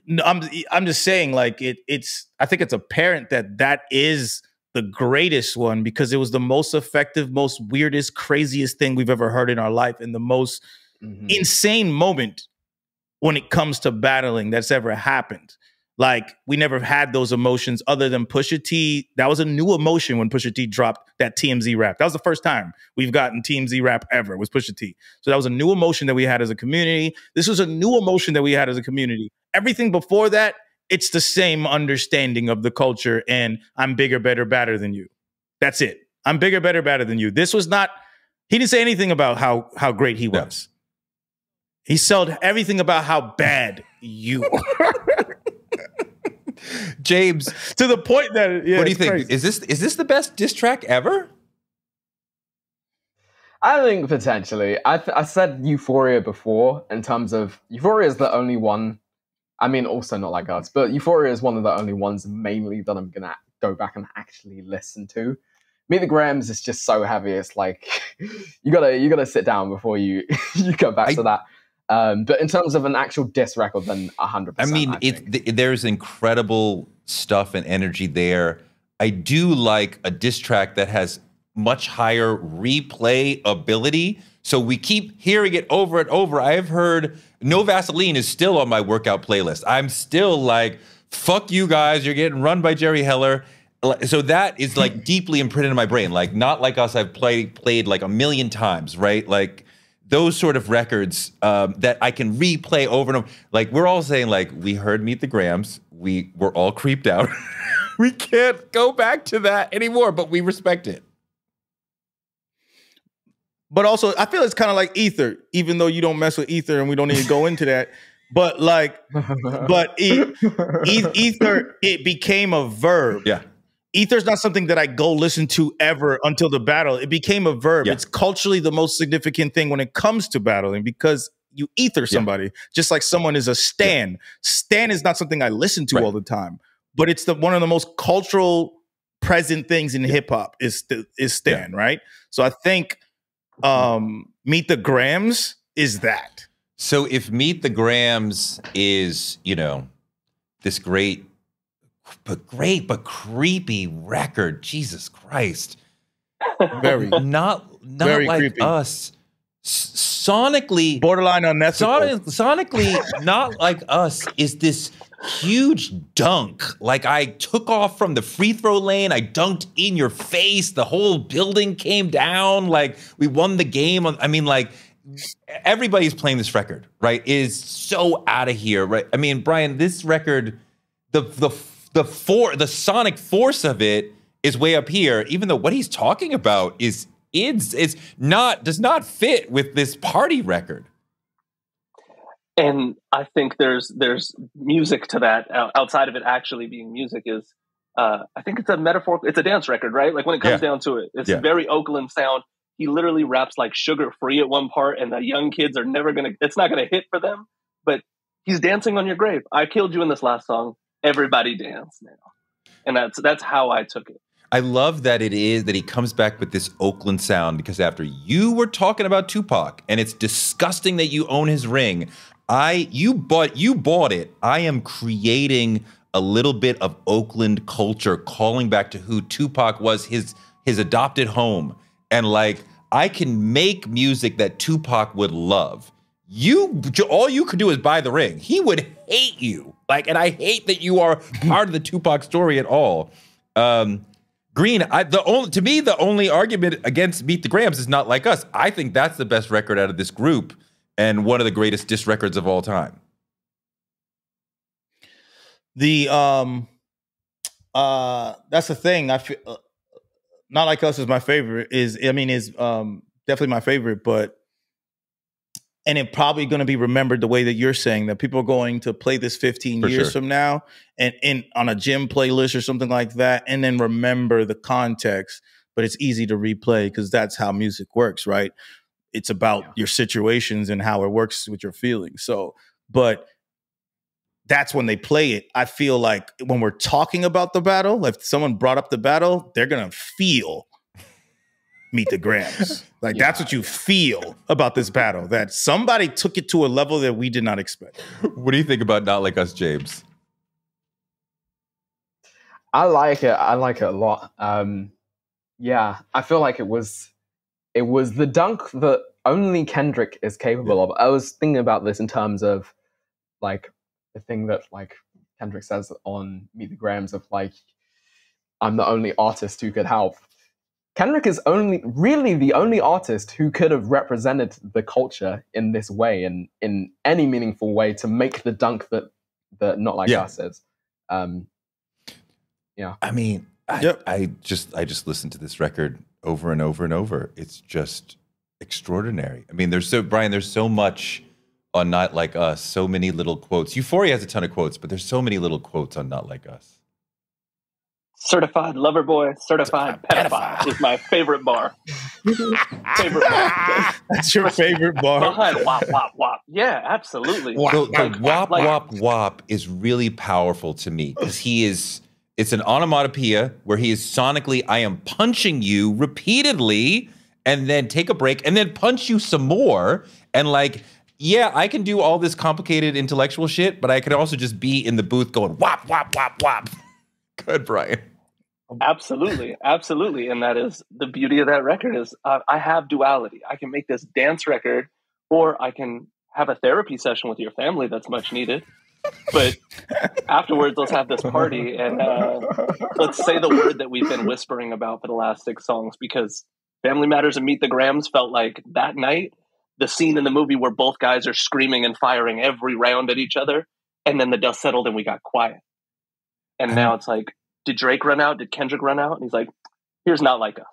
no, I'm just saying, like it's. I think it's apparent that is the greatest one because it was the most effective, most weirdest, craziest thing we've ever heard in our life, and the most insane moment when it comes to battling that's ever happened. Like, we never had those emotions other than Pusha T. That was a new emotion when Pusha T dropped that TMZ rap. That was the first time we've gotten TMZ rap ever, was Pusha T. So that was a new emotion that we had as a community. This was a new emotion that we had as a community. Everything before that, it's the same understanding of the culture and I'm bigger, better, badder than you. That's it. I'm bigger, better, badder than you. This was not, he didn't say anything about how great he was. He sold everything about how bad you are. James, to the point that what do you think? Crazy. Is this the best diss track ever? I think potentially. I said Euphoria before in terms of Euphoria is the only one. I mean, also Not Like Us, but Euphoria is one of the only ones mainly that I'm gonna go back and actually listen to. Meet the Grahams is just so heavy. It's like you gotta sit down before you go back to that. But in terms of an actual diss record, then 100%. I mean, there's incredible stuff and energy there. I do like a diss track that has much higher replay ability. So we keep hearing it over and over. I've heard No Vaseline is still on my workout playlist. I'm still like, fuck you guys, you're getting run by Jerry Heller. So that is like deeply imprinted in my brain. Like Not Like Us, I've played like a million times, right? Like, those sort of records that I can replay over and over. Like, we're all saying, like, we heard Meet the Grahams. We're all creeped out. We can't go back to that anymore, but we respect it. But also, I feel it's kind of like Ether, even though you don't mess with Ether and we don't need to go into that. But like, Ether, it became a verb. Yeah. Ether's not something that I go listen to ever until the battle. It became a verb. Yeah. It's culturally the most significant thing when it comes to battling because you ether somebody, just like someone is a stan. Stan is not something I listen to all the time, but it's one of the most cultural present things in hip hop is stan, right? So I think Meet the Grahams is that. So if Meet the Grahams is, this great but creepy record. Jesus Christ. Very. Not very like creepy. Us. Sonically. Borderline unethical. Sonically, Not Like Us is this huge dunk. Like, I took off from the free throw lane. I dunked in your face. The whole building came down. Like, we won the game. I mean, like, everybody's playing this record, right? It is so out of here, right? I mean, Brian, this record, the sonic force of it is way up here, even though what he's talking about does not fit with this party record. And I think there's music to that outside of it actually being music is I think it's a metaphor. It's a dance record, right? Like when it comes down to it, it's very Oakland sound. He literally raps like sugar free at one part, and the young kids are it's not gonna hit for them, but he's dancing on your grave. I killed you in this last song. Everybody dance now. And that's how I took it. I love that he comes back with this Oakland sound because after you were talking about Tupac and it's disgusting that you own his ring, you bought it. I am creating a little bit of Oakland culture, calling back to who Tupac was, his adopted home. And like, I can make music that Tupac would love. All you could do is buy the ring. He would hate you. Like, and I hate that you are part of the Tupac story at all. Green, to me, the only argument against Meet the Grahams is Not Like Us. I think that's the best record out of this group and one of the greatest diss records of all time. That's the thing. I feel Not Like Us is my favorite. Is definitely my favorite, and it probably going to be remembered the way that you're saying, that people are going to play this 15 years from now and on a gym playlist or something like that, and then remember the context. But it's easy to replay because that's how music works, right? It's about your situations and how it works with your feelings. So, but that's when they play it. I feel like when we're talking about the battle, if someone brought up the battle, they're going to feel Meet the Grams. Like that's what you feel about this battle, that somebody took it to a level that we did not expect. What do you think about Not Like Us, James? I like it. I like it a lot. Yeah, I feel like it was the dunk that only Kendrick is capable of. I was thinking about this in terms of like the thing that like Kendrick says on Meet the Grams of like, I'm the only artist who could help. Kendrick is really the only artist who could have represented the culture in this way and in any meaningful way to make the dunk that Not Like Us is. Yeah. I mean, I just listened to this record over and over and over. It's just extraordinary. I mean, there's so much on Not Like Us, so many little quotes. Euphoria has a ton of quotes, but there's so many little quotes on Not Like Us. Certified lover boy, certified pedophile is my favorite bar. Favorite bar. That's your favorite bar? Behind wop, wop, wop. Yeah, absolutely. The wop, wop, wop is really powerful to me because it's an onomatopoeia where he is sonically, I am punching you repeatedly and then take a break and then punch you some more. And like, yeah, I can do all this complicated intellectual shit, but I could also just be in the booth going wop, wop, wop, wop. Good, Bryan. Absolutely, absolutely. And that is the beauty of that record is I have duality. I can make this dance record or I can have a therapy session with your family that's much needed. But afterwards, let's have this party and let's say the word that we've been whispering about for the last 6 songs, because Family Matters and Meet the Grams felt like that night, the scene in the movie where both guys are screaming and firing every round at each other. And then the dust settled and we got quiet. And now it's like, did Drake run out? Did Kendrick run out? And he's like, here's Not Like Us.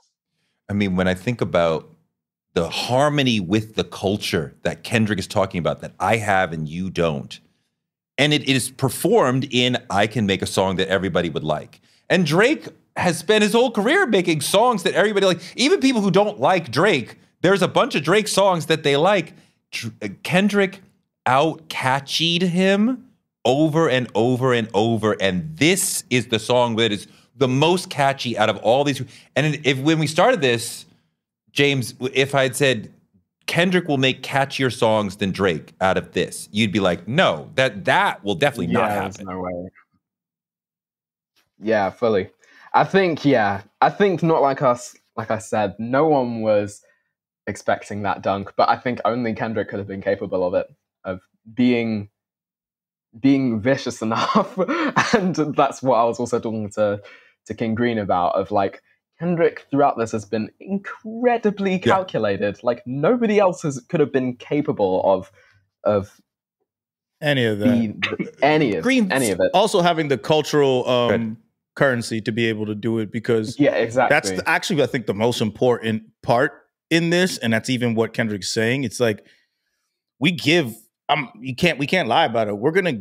I mean, when I think about the harmony with the culture that Kendrick is talking about that I have and you don't, and it is performed in I Can Make a Song That Everybody Would Like. And Drake has spent his whole career making songs that everybody like. Even people who don't like Drake, there's a bunch of Drake songs that they like. Kendrick out-catchied him over and over and over, and this is the song that is the most catchy out of all these. And when we started this, James, if I had said Kendrick will make catchier songs than Drake out of this, you'd be like, no, that will definitely not happen. No way. Yeah, fully. I think Not Like Us, like I said, no one was expecting that dunk, but I think only Kendrick could have been capable of it, of being vicious enough. And that's what I was also talking to King Green about, of like, Kendrick throughout this has been incredibly calculated. Like nobody else could have been capable of any of that. Any of it. Also having the cultural currency to be able to do it, because exactly. That's actually, I think, the most important part in this, and that's even what Kendrick's saying. It's like we can't lie about it. We're gonna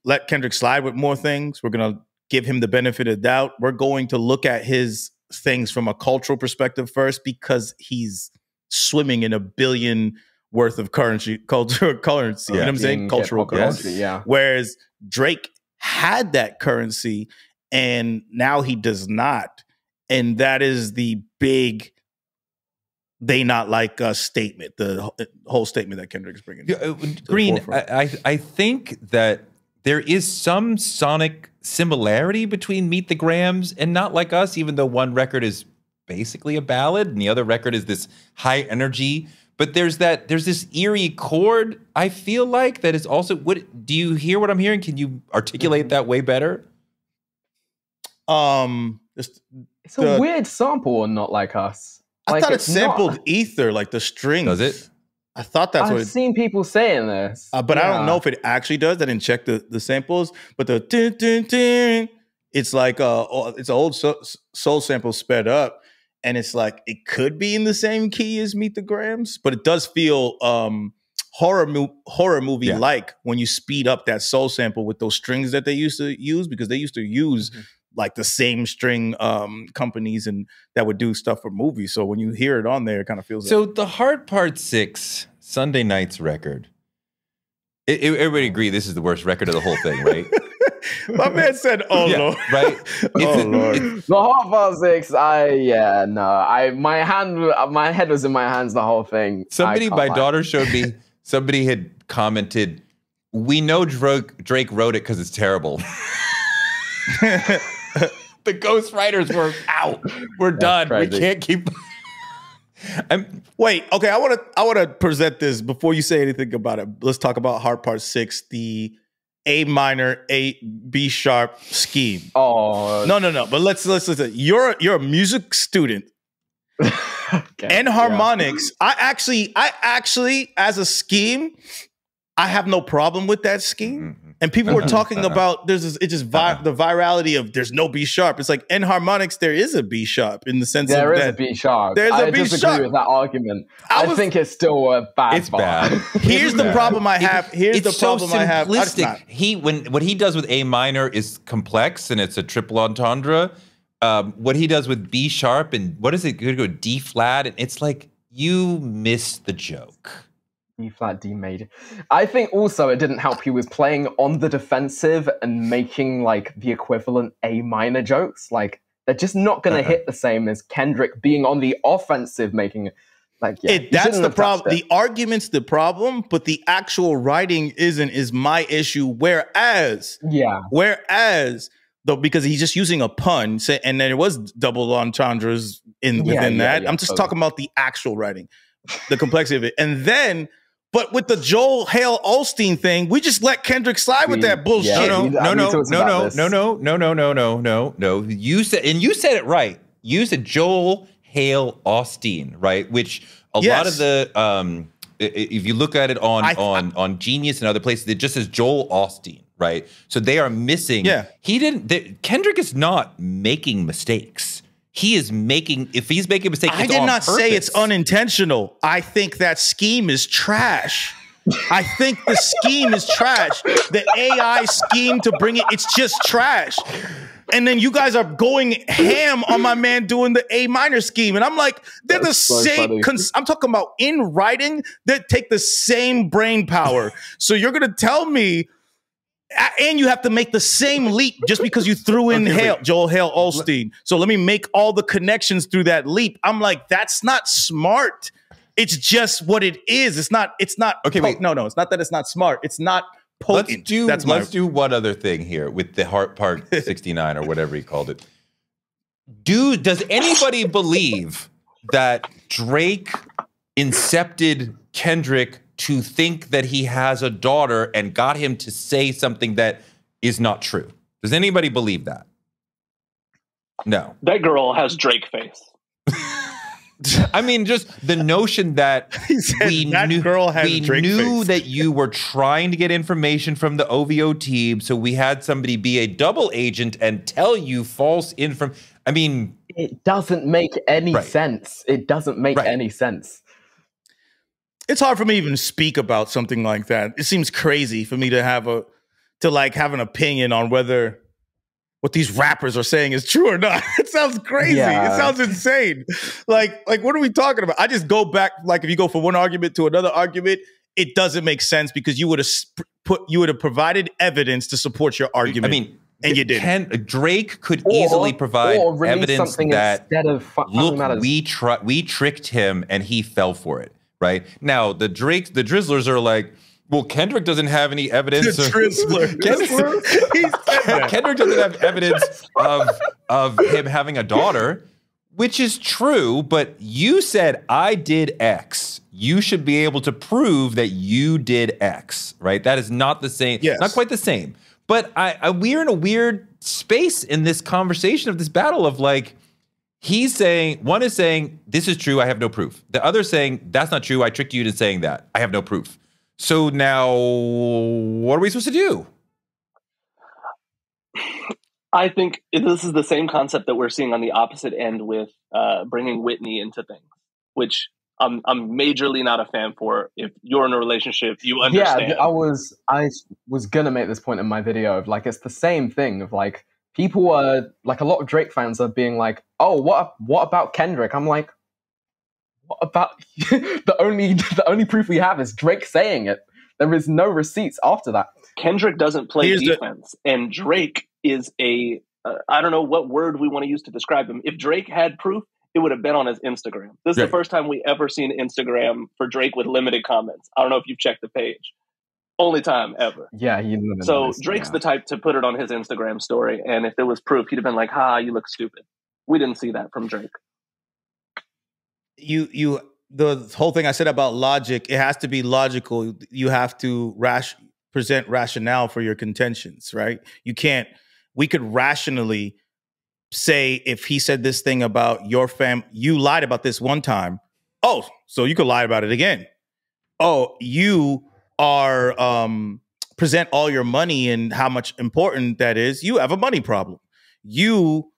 let Kendrick slide with more things. We're gonna give him the benefit of doubt. We're going to look at his things from a cultural perspective first, because he's swimming in $1 billion worth of currency. You know what I'm saying? Cultural currency. Yeah. Whereas Drake had that currency and now he does not. And that is the big "they not like us" statement, the whole statement that Kendrick's bringing. Green, I think that there is some sonic similarity between Meet the Grams and Not Like Us, even though one record is basically a ballad and the other record is this high energy. But there's this eerie chord, I feel like, that is also, do you hear what I'm hearing? Can you articulate that way better? It's a weird sample on Not Like Us. I thought it sampled ether, like the strings. Does it? I thought that's what I've seen people saying this. But I don't know if it actually does. I didn't check the samples. But the dun, dun, dun, it's like it's an old soul sample sped up. And it's like, it could be in the same key as Meet the Grams, but it does feel horror movie like when you speed up that soul sample with those strings that they used to use, because they used to use like the same string companies and that would do stuff for movies. So when you hear it on there, it kind of feels so like. The Hard Part 6 Sunday Night's record. Everybody agree this is the worst record of the whole thing, right? My man said, "Oh Lord," right? Oh Lord. The Hot Bar 6, my head was in my hands the whole thing. My daughter showed me, somebody had commented, "We know Drake wrote it because it's terrible." The ghostwriters were out. We're done. Crazy. We can't keep. Wait, okay. I want to present this before you say anything about it. Let's talk about Hard Part 6, the A minor, A B sharp scheme. Oh no. But let's listen. You're a music student. Okay, and harmonics. Yeah. I actually, as a scheme, I have no problem with that scheme. Mm-hmm. And people were talking about the virality of there's no B sharp. It's like in harmonics there is a B sharp in the sense there of is a B sharp. There's a B sharp. I disagree with that argument. I think it's still a bad. It's bad. Here's the problem I have. What he does with A minor is complex and it's a triple entendre. What he does with B sharp and what is it? Going to go D flat, and it's like you missed the joke. B flat, D major. I think also it didn't help he was playing on the defensive and making like the equivalent A minor jokes. Like they're just not going to hit the same as Kendrick being on the offensive, making that's the problem. The argument's the problem, but the actual writing is my issue. Whereas though, because he's just using a pun, and there was double entendres within that. I'm just talking about the actual writing, the complexity of it, and then. But with the Joel Hale Osteen thing, we just let Kendrick slide with that bullshit. No. You said it right. You said Joel Hale Osteen, right? Which a lot of the if you look at it on Genius and other places, it just says Joel Osteen, right? So they are missing. Yeah. Kendrick is not making mistakes. He is if he's making mistakes, I did not say it's unintentional. I think that scheme is trash. I think the scheme is trash. The AI scheme to bring it's just trash. And then you guys are going ham on my man doing the A minor scheme. And I'm like, they're the same. I'm talking about in writing that take the same brain power. So you're going to tell me, and you have to make the same leap just because you threw in Joel Hale Osteen. So let me make all the connections through that leap. I'm like, that's not smart. It's just what it is. It's not. Okay, wait. No. It's not that it's not smart. It's not potent. Let's do one other thing here with the Hard Part 69 or whatever he called it. Does anybody believe that Drake incepted Kendrick to think that he has a daughter and got him to say something that is not true? Does anybody believe that? No. That girl has Drake face. I mean, just the notion that we knew that you were trying to get information from the OVO team, so we had somebody be a double agent and tell you false information. I mean, it doesn't make any sense. It doesn't make any sense. It's hard for me to even speak about something like that. It seems crazy for me to have an opinion on whether what these rappers are saying is true or not. It sounds crazy. Yeah. It sounds insane. Like what are we talking about? I just go back, like if you go from one argument to another argument, it doesn't make sense because you would have provided evidence to support your argument. I mean, and you didn't. Drake could easily provide evidence that look, we tricked him and he fell for it. Right now, the Drizzlers are like, well, Kendrick doesn't have any evidence. The Drizzler. Kendrick doesn't have evidence of him having a daughter, which is true. But you said I did X. You should be able to prove that you did X. Right? That is not the same. Yes. Not quite the same. But we're in a weird space in this conversation of this battle of like. He's saying, one is saying, this is true, I have no proof. The other is saying, that's not true, I tricked you into saying that. I have no proof. So now, what are we supposed to do? I think this is the same concept that we're seeing on the opposite end with bringing Whitney into things, which I'm majorly not a fan for. If you're in a relationship, you understand. Yeah, I was going to make this point in my video of like, it's the same thing of like, people are like a lot of Drake fans are being like, "Oh, what about Kendrick?" I'm like, "What about the only proof we have is Drake saying it. There is no receipts after that." Kendrick doesn't play defense, and Drake is a I don't know what word we want to use to describe him. If Drake had proof, it would have been on his Instagram. This is the first time we ever seen Instagram for Drake with limited comments. I don't know if you've checked the page. Only time ever. Yeah, so Drake's the type to put it on his Instagram story, and if there was proof, he'd have been like, "Ha, you look stupid." We didn't see that from Drake. The whole thing I said about logic, it has to be logical. You have to present rationale for your contentions, right? You can't. We could rationally say, if he said this thing about your you lied about this one time. Oh, so you could lie about it again. Oh, you are present all your money and how much important that is. You have a money problem. You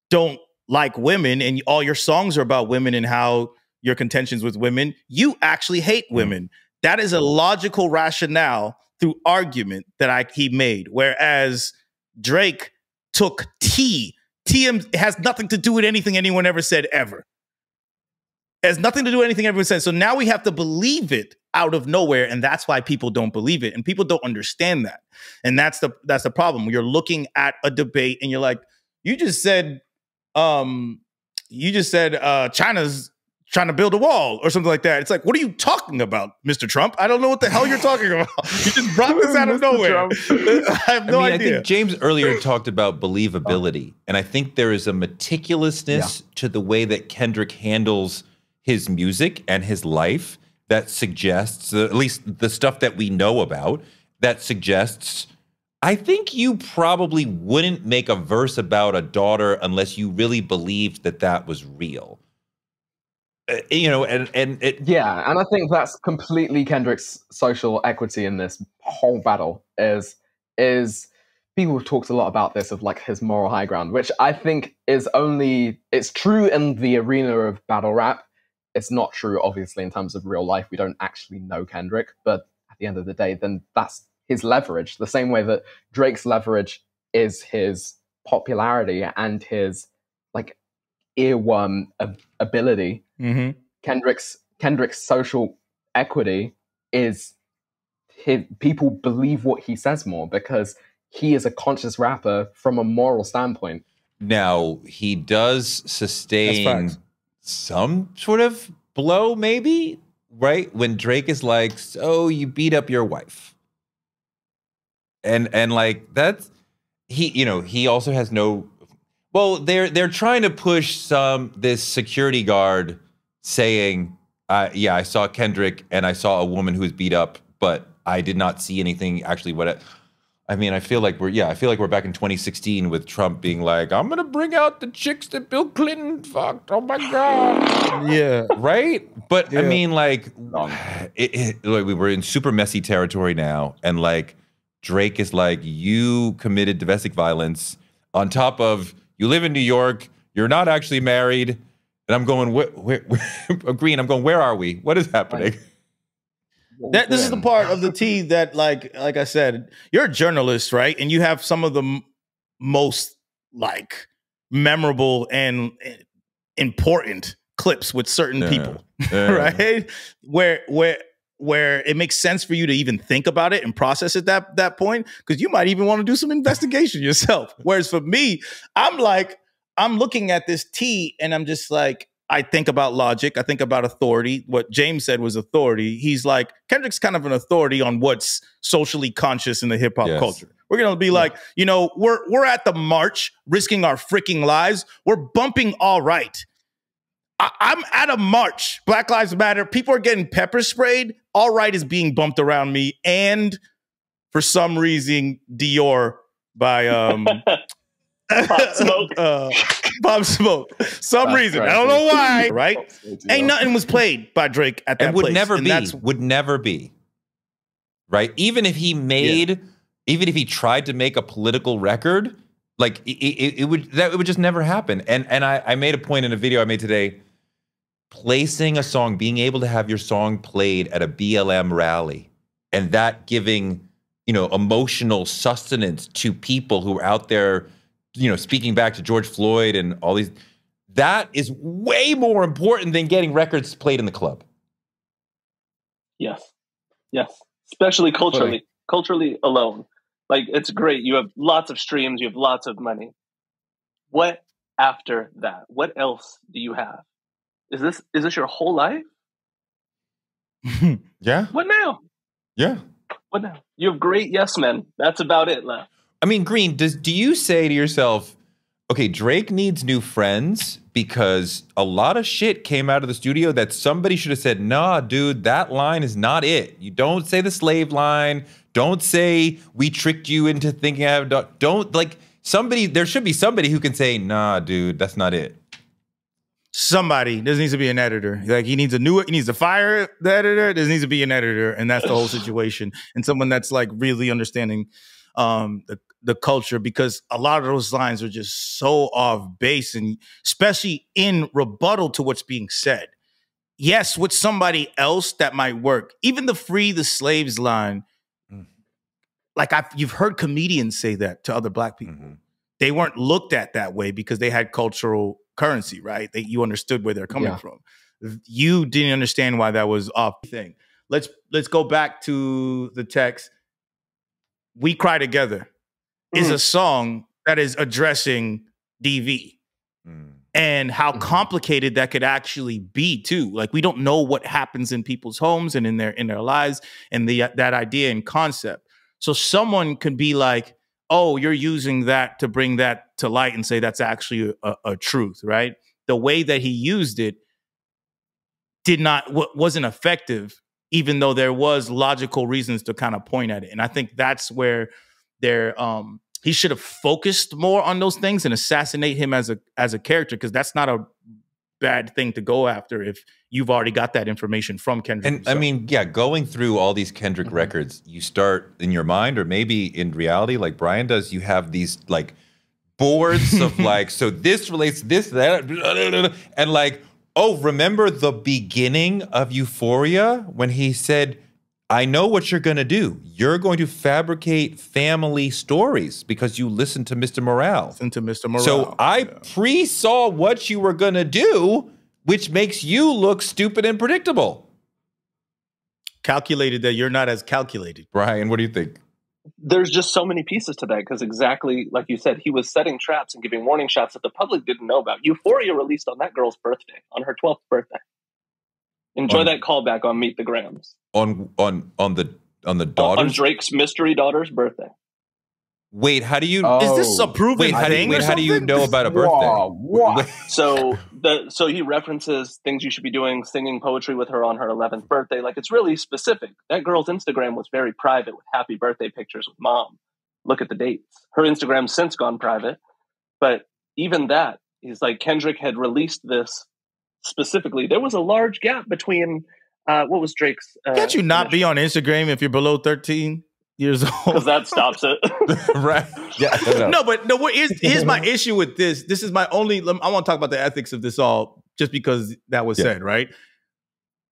don't like women, and all your songs are about women and how your contentions with women. You actually hate women. That is a logical rationale through argument that he made. Whereas Drake took T. It has nothing to do with anything anyone ever said ever. It has nothing to do with anything everyone said. So now we have to believe it out of nowhere, and that's why people don't believe it, and people don't understand that. And that's the problem. You're looking at a debate, and you're like, you just said China's trying to build a wall or something like that. It's like, what are you talking about, Mr. Trump? I don't know what the hell you're talking about. You just brought this out of nowhere. I have no idea. I think James earlier talked about believability, and I think there is a meticulousness to the way that Kendrick handles his music and his life that suggests, at least the stuff that we know about, that suggests, I think you probably wouldn't make a verse about a daughter unless you really believed that that was real. And I think that's completely Kendrick's social equity in this whole battle is people have talked a lot about this, of like his moral high ground, which I think it's true in the arena of battle rap. It's not true, obviously, in terms of real life. We don't actually know Kendrick, but at the end of the day, then that's his leverage. The same way that Drake's leverage is his popularity and his like earworm ability. Mm-hmm. Kendrick's social equity is people believe what he says more because he is a conscious rapper from a moral standpoint. Now, he does sustain some sort of blow, maybe, right? When Drake is like, "So you beat up your wife," and like that's he also has no. Well, they're trying to push this security guard saying, "Yeah, I saw Kendrick and I saw a woman who was beat up, but I did not see anything actually." I feel like we're back in 2016 with Trump being like, "I'm gonna bring out the chicks that Bill Clinton fucked." Oh my god, yeah, right. But yeah. I mean, like, we were in super messy territory now, and like Drake is like, "You committed domestic violence on top of you live in New York. You're not actually married." And I'm going, Green. I'm going, where are we? What is happening? This is the part of the tea that, like I said, you're a journalist, right? And you have some of the most like memorable and important clips with certain people, right? Where it makes sense for you to even think about it and process it that point, because you might even want to do some investigation yourself. Whereas for me, I'm looking at this tea and I'm just like, I think about logic. I think about authority. What James said was authority. He's like, Kendrick's kind of an authority on what's socially conscious in the hip hop culture. We're going to be like, we're at the march, risking our freaking lives. We're bumping All Right. I'm at a march. Black Lives Matter. People are getting pepper sprayed. All Right is being bumped around me. And for some reason, Dior by Pop Smoke. Some reason. I don't know why. Right? Ain't nothing was played by Drake at that place. Would never be. Right? Even if he tried to make a political record, like it would just never happen. And I made a point in a video I made today, placing a song, being able to have your song played at a BLM rally, and that giving, emotional sustenance to people who are out there, speaking back to George Floyd and all these, that is way more important than getting records played in the club. Yes. Especially culturally. culturally alone, like it's great. You have lots of streams, you have lots of money. What after that? What else do you have? Is this your whole life? Yeah. What now? Yeah. What now? You have great yes men. That's about it left. I mean, Green, do you say to yourself, okay, Drake needs new friends because a lot of shit came out of the studio that somebody should have said, nah, dude, that line is not it. You don't say the slave line. Don't say we tricked you into thinking I have a dog. Don't, like, somebody, there should be somebody who can say, nah, dude, that's not it. Somebody. There needs to be an editor. Like, he needs to fire the editor. There needs to be an editor, and that's the whole situation. And someone that's like really understanding the culture, because a lot of those lines are just so off base, and especially in rebuttal to what's being said. Yes, with somebody else that might work. Even the free the slaves line, like you've heard comedians say that to other black people. Mm-hmm. They weren't looked at that way because they had cultural currency, right? You understood where they're coming from. You didn't understand why that was off thing. Let's go back to the text. We Cry Together is a song that is addressing DV and how complicated that could actually be too. Like, we don't know what happens in people's homes and in their lives, and that idea and concept. So someone could be like, oh, you're using that to bring that to light and say that's actually a truth, right? The way that he used it wasn't effective, even though there was logical reasons to kind of point at it. And I think that's where he should have focused more on those things and assassinate him as a character, because that's not a bad thing to go after if you've already got that information from Kendrick. And himself. I mean, yeah, going through all these Kendrick records, you start in your mind, or maybe in reality, like Bryan does, you have these like boards of like, so this relates to this, that, and like, oh, remember the beginning of Euphoria when he said, I know what you're going to do. You're going to fabricate family stories because you listen to Mr. Morale. Listen to Mr. Morale. So I pre-saw what you were going to do, which makes you look stupid and predictable. Calculated that you're not as calculated. Bryan, what do you think? There's just so many pieces to that, because exactly like you said, he was setting traps and giving warning shots that the public didn't know about. Euphoria released on that girl's birthday, on her 12th birthday. Enjoy that callback on Meet the Grams. On the daughter's? On Drake's mystery daughter's birthday. Wait, how do you? Is this a proven thing? How do you know about a birthday? What? So he references things you should be doing, singing poetry with her on her 11th birthday. Like, it's really specific. That girl's Instagram was very private, with happy birthday pictures with mom. Look at the dates. Her Instagram's since gone private, but even that, he's like, Kendrick had released this specifically. There was a large gap between what was Drake's. Can't you not be on Instagram if you're below 13 years old? Because that stops it. Right. Yeah. Here's my issue with this. This is my only. I want to talk about the ethics of this all, just because that was said, right?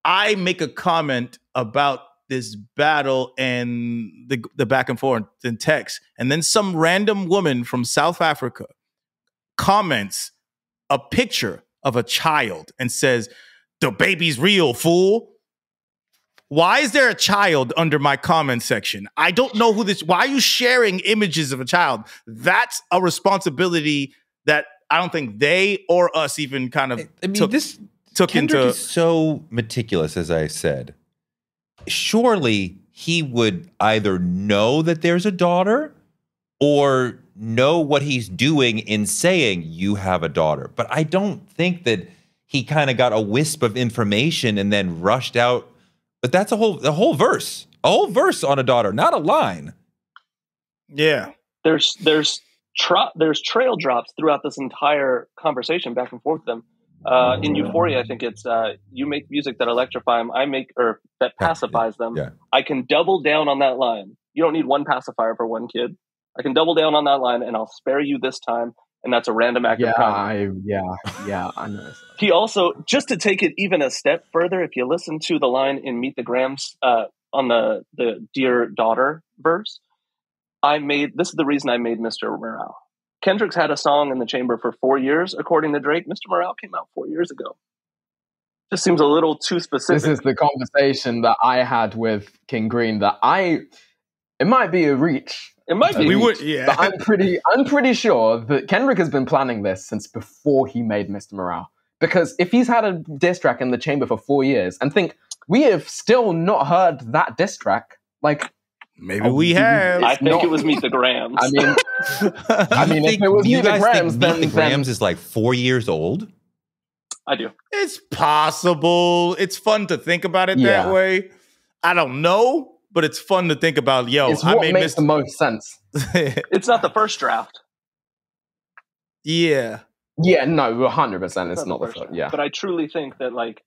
I make a comment about this battle and the back and forth in text, and then some random woman from South Africa comments a picture of a child and says, "The baby's real, fool." Why is there a child under my comment section? I don't know who this. Why are you sharing images of a child? That's a responsibility that I don't think they or us even kind of took Kendrick into. Is so meticulous, as I said. Surely he would either know that there's a daughter or know what he's doing in saying you have a daughter. But I don't think that he kind of got a wisp of information and then rushed out. But that's a whole verse on a daughter, not a line. Yeah, there's trail drops throughout this entire conversation back and forth with them. In Euphoria, I think it's you make music that electrify them, that pacifies them. Yeah. I can double down on that line. You don't need one pacifier for one kid. I can double down on that line, and I'll spare you this time. And that's a random act of kindness. I know. He also, just to take it even a step further, if you listen to the line in Meet the Grams on the Dear Daughter verse, this is the reason I made Mr. Morale. Kendrick's had a song in the chamber for 4 years, according to Drake. Mr. Morale came out 4 years ago. Just seems a little too specific. This is the conversation that I had with King Green, that It might be a reach. It might be. We would, yeah. But I'm pretty sure that Kendrick has been planning this since before he made Mr. Morale. Because if he's had a diss track in the chamber for 4 years, and we have still not heard that diss track, like maybe we have. I think it was Meet the Grams. I mean, if it was Meet the Grams, Meet the Grams is like 4 years old. I do. It's possible. It's fun to think about it that way. I don't know, but it's fun to think about. Yo, it's what makes the most sense. It's not the first draft. Yeah. Yeah, no, 100%. It's not the first. Yeah, but I truly think that like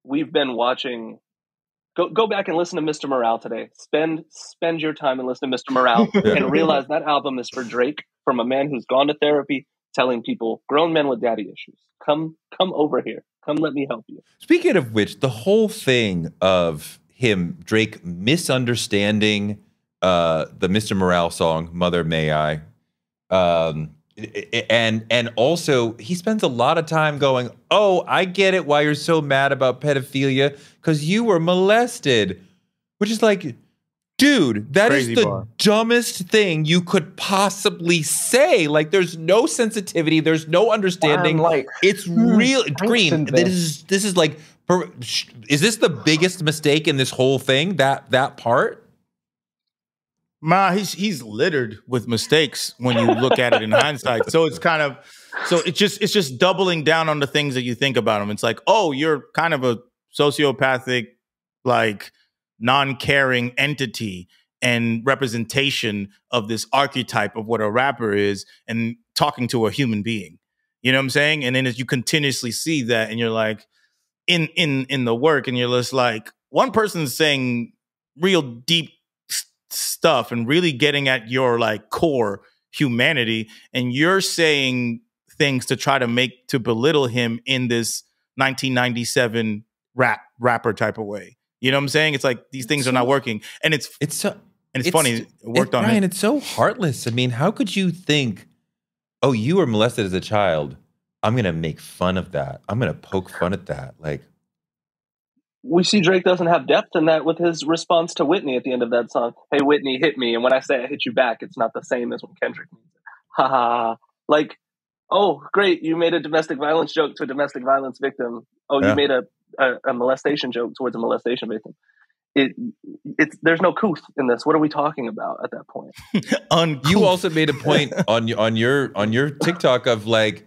we've been watching. Go back and listen to Mr. Morale today. Spend your time and listen to Mr. Morale and realize that album is for Drake, from a man who's gone to therapy, telling people, grown men with daddy issues, come over here. Come let me help you. Speaking of which, the whole thing of Drake misunderstanding the Mr. Morale song, Mother May I, and also he spends a lot of time going, oh, I get it why you're so mad about pedophilia, because you were molested, which is like, dude, that Crazy is the dumbest thing you could possibly say. Like, there's no sensitivity, there's no understanding. Like, it's real. Green, this is like, is this the biggest mistake in this whole thing? That part? He's littered with mistakes when you look at it in hindsight. So it's just doubling down on the things that you think about him. It's like, oh, you're kind of a sociopathic, like non-caring entity and representation of this archetype of what a rapper is, and talking to a human being. You know what I'm saying? And then as you continuously see that, and you're like in the work, and you're just like, one person's saying real deep stuff and really getting at your like core humanity, and you're saying things to try to belittle him in this 1997 rapper type of way. You know what I'm saying? It's like these things are not working, and it's funny. It worked on Brian, it's so heartless. I mean, how could you think, oh, you were molested as a child, I'm gonna make fun of that, I'm gonna poke fun at that? Like, we see Drake doesn't have depth in that with his response to Whitney at the end of that song. Hey, Whitney, hit me. And when I say I hit you back, it's not the same as when Kendrick means it. Ha ha. Like, oh, great. You made a domestic violence joke to a domestic violence victim. Oh, you made a molestation joke towards a molestation victim. There's no couth in this. What are we talking about at that point? You also made a point on your TikTok of like,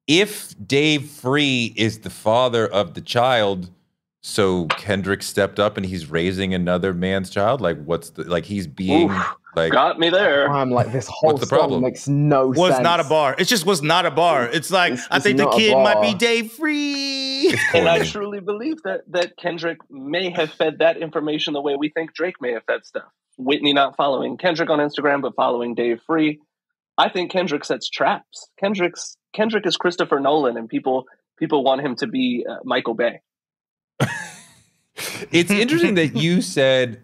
if Dave Free is the father of the child, so Kendrick stepped up and he's raising another man's child. Like, he's being like, got me there. I'm like, this whole song makes no sense. Was not a bar. It just was not a bar. It's like, I think the kid might be Dave Free. And I truly believe that Kendrick may have fed that information the way we think Drake may have fed stuff. Whitney not following Kendrick on Instagram, but following Dave Free. I think Kendrick sets traps. Kendrick is Christopher Nolan, and people want him to be Michael Bay. It's interesting that you said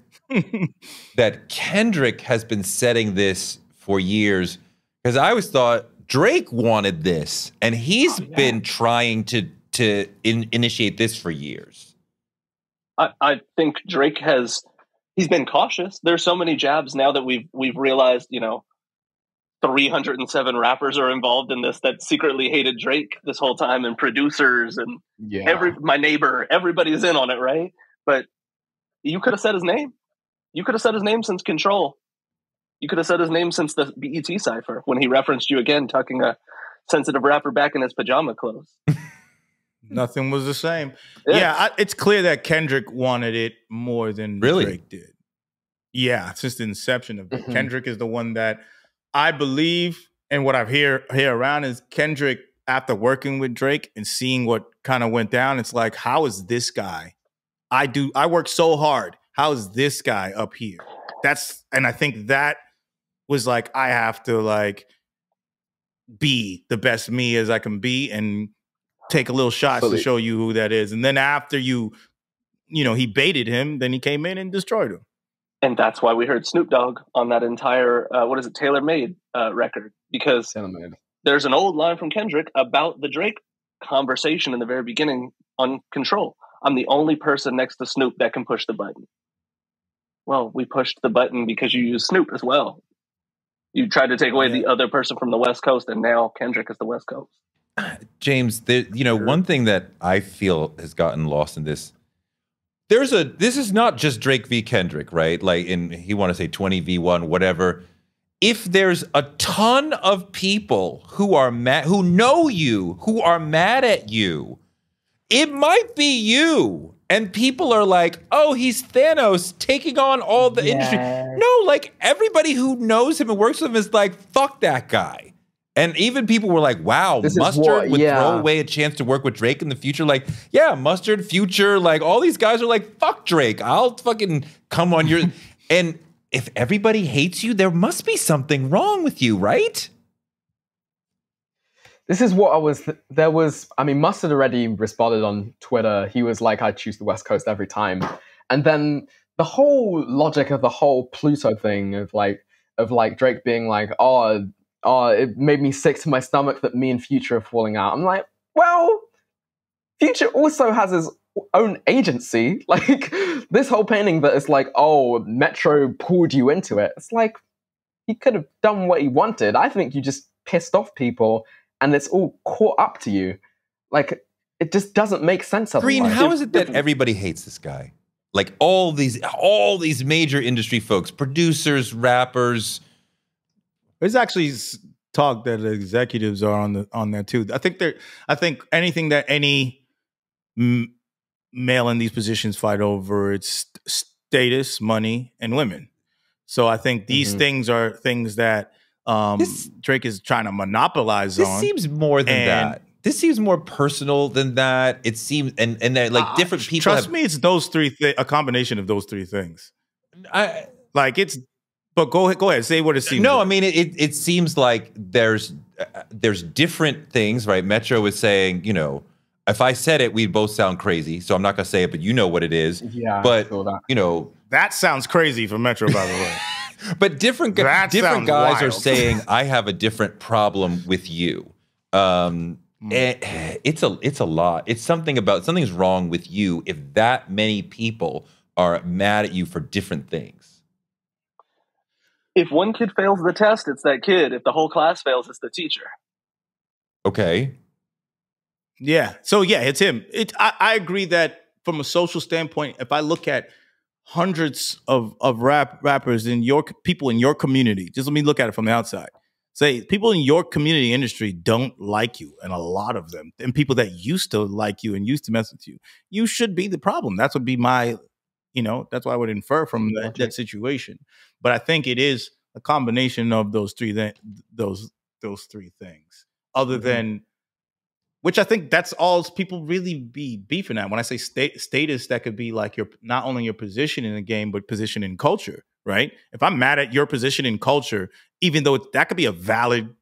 that Kendrick has been setting this for years, because I always thought Drake wanted this, and he's been trying to initiate this for years. I think Drake he's been cautious. There's so many jabs now that we've realized, 307 rappers are involved in this that secretly hated Drake this whole time, and producers and my neighbor, everybody's in on it, right? But you could have said his name. You could have said his name since Control. You could have said his name since the BET Cypher, when he referenced you again, tucking a sensitive rapper back in his pajama clothes. Nothing was the same. Yeah, it's clear that Kendrick wanted it more than Drake did. Yeah, since the inception of it. Kendrick is the one that I believe, and what I've hear around is Kendrick, after working with Drake and seeing what kind of went down, it's like, how is this guy? I work so hard. How is this guy up here? And I think that was like, I have to like be the best me as I can be and take a little shots to show you who that is. And then after he baited him, then he came in and destroyed him. And that's why we heard Snoop Dogg on that entire, Tailor Made record. Because there's an old line from Kendrick about the Drake conversation in the very beginning on Control. I'm the only person next to Snoop that can push the button. Well, we pushed the button because you used Snoop as well. You tried to take away the other person from the West Coast, and now Kendrick is the West Coast. James, one thing that I feel has gotten lost in this. This is not just Drake v. Kendrick, right? Like, he want to say 20 v1, whatever. If there's a ton of people who are mad, who know you, who are mad at you, it might be you. And people are like, oh, he's Thanos taking on all the industry. No, like, everybody who knows him and works with him is like, fuck that guy. And even people were like, wow, Mustard would throw away a chance to work with Drake in the future. Like, yeah, Mustard, Future, like, all these guys are like, fuck Drake. I'll fucking come on your... And if everybody hates you, there must be something wrong with you, right? This is what I mean, Mustard already responded on Twitter. He was like, I choose the West Coast every time. And then the whole logic of the whole Pluto thing of Drake being like, oh, it made me sick to my stomach that me and Future are falling out. I'm like, well, Future also has his own agency. Like, this whole painting that is like, oh, Metro pulled you into it. It's like, he could have done what he wanted. I think you just pissed off people and it's all caught up to you. Like, it just doesn't make sense otherwise. Green, how is it that everybody hates this guy? Like, all these major industry folks, producers, rappers. There's actually talk that the executives are on that too. I think anything that any male in these positions fight over, it's status, money, and women. So I think these things are things that Drake is trying to monopolize on. This seems more than that. This seems more personal than that. It seems, and that, like, different people. Trust me, it's those three things. A combination of those three things. But go ahead, say what it seems. No, like. I mean, it seems like there's different things, right? Metro is saying, you know, if I said it, we'd both sound crazy, so I'm not gonna say it, but you know what it is. Yeah, but you know, that sounds crazy for Metro, by the way. But different guys are saying, I have a different problem with you. It's a lot. It's something's wrong with you if that many people are mad at you for different things. If one kid fails the test, it's that kid. If the whole class fails, it's the teacher. Okay. Yeah. So yeah, it's him. I agree that from a social standpoint, if I look at hundreds of rappers in people in your community, just let me look at it from the outside. Say people in your community industry don't like you, and a lot of them, and people that used to like you and used to mess with you, you should be the problem. That would be my, that's what I would infer from that situation. But I think it is a combination of those three things. Other than, which I think that's all people really be beefing at. When I say status, that could be like not only your position in the game, but position in culture, right? If I'm mad at your position in culture, even though that could be a valid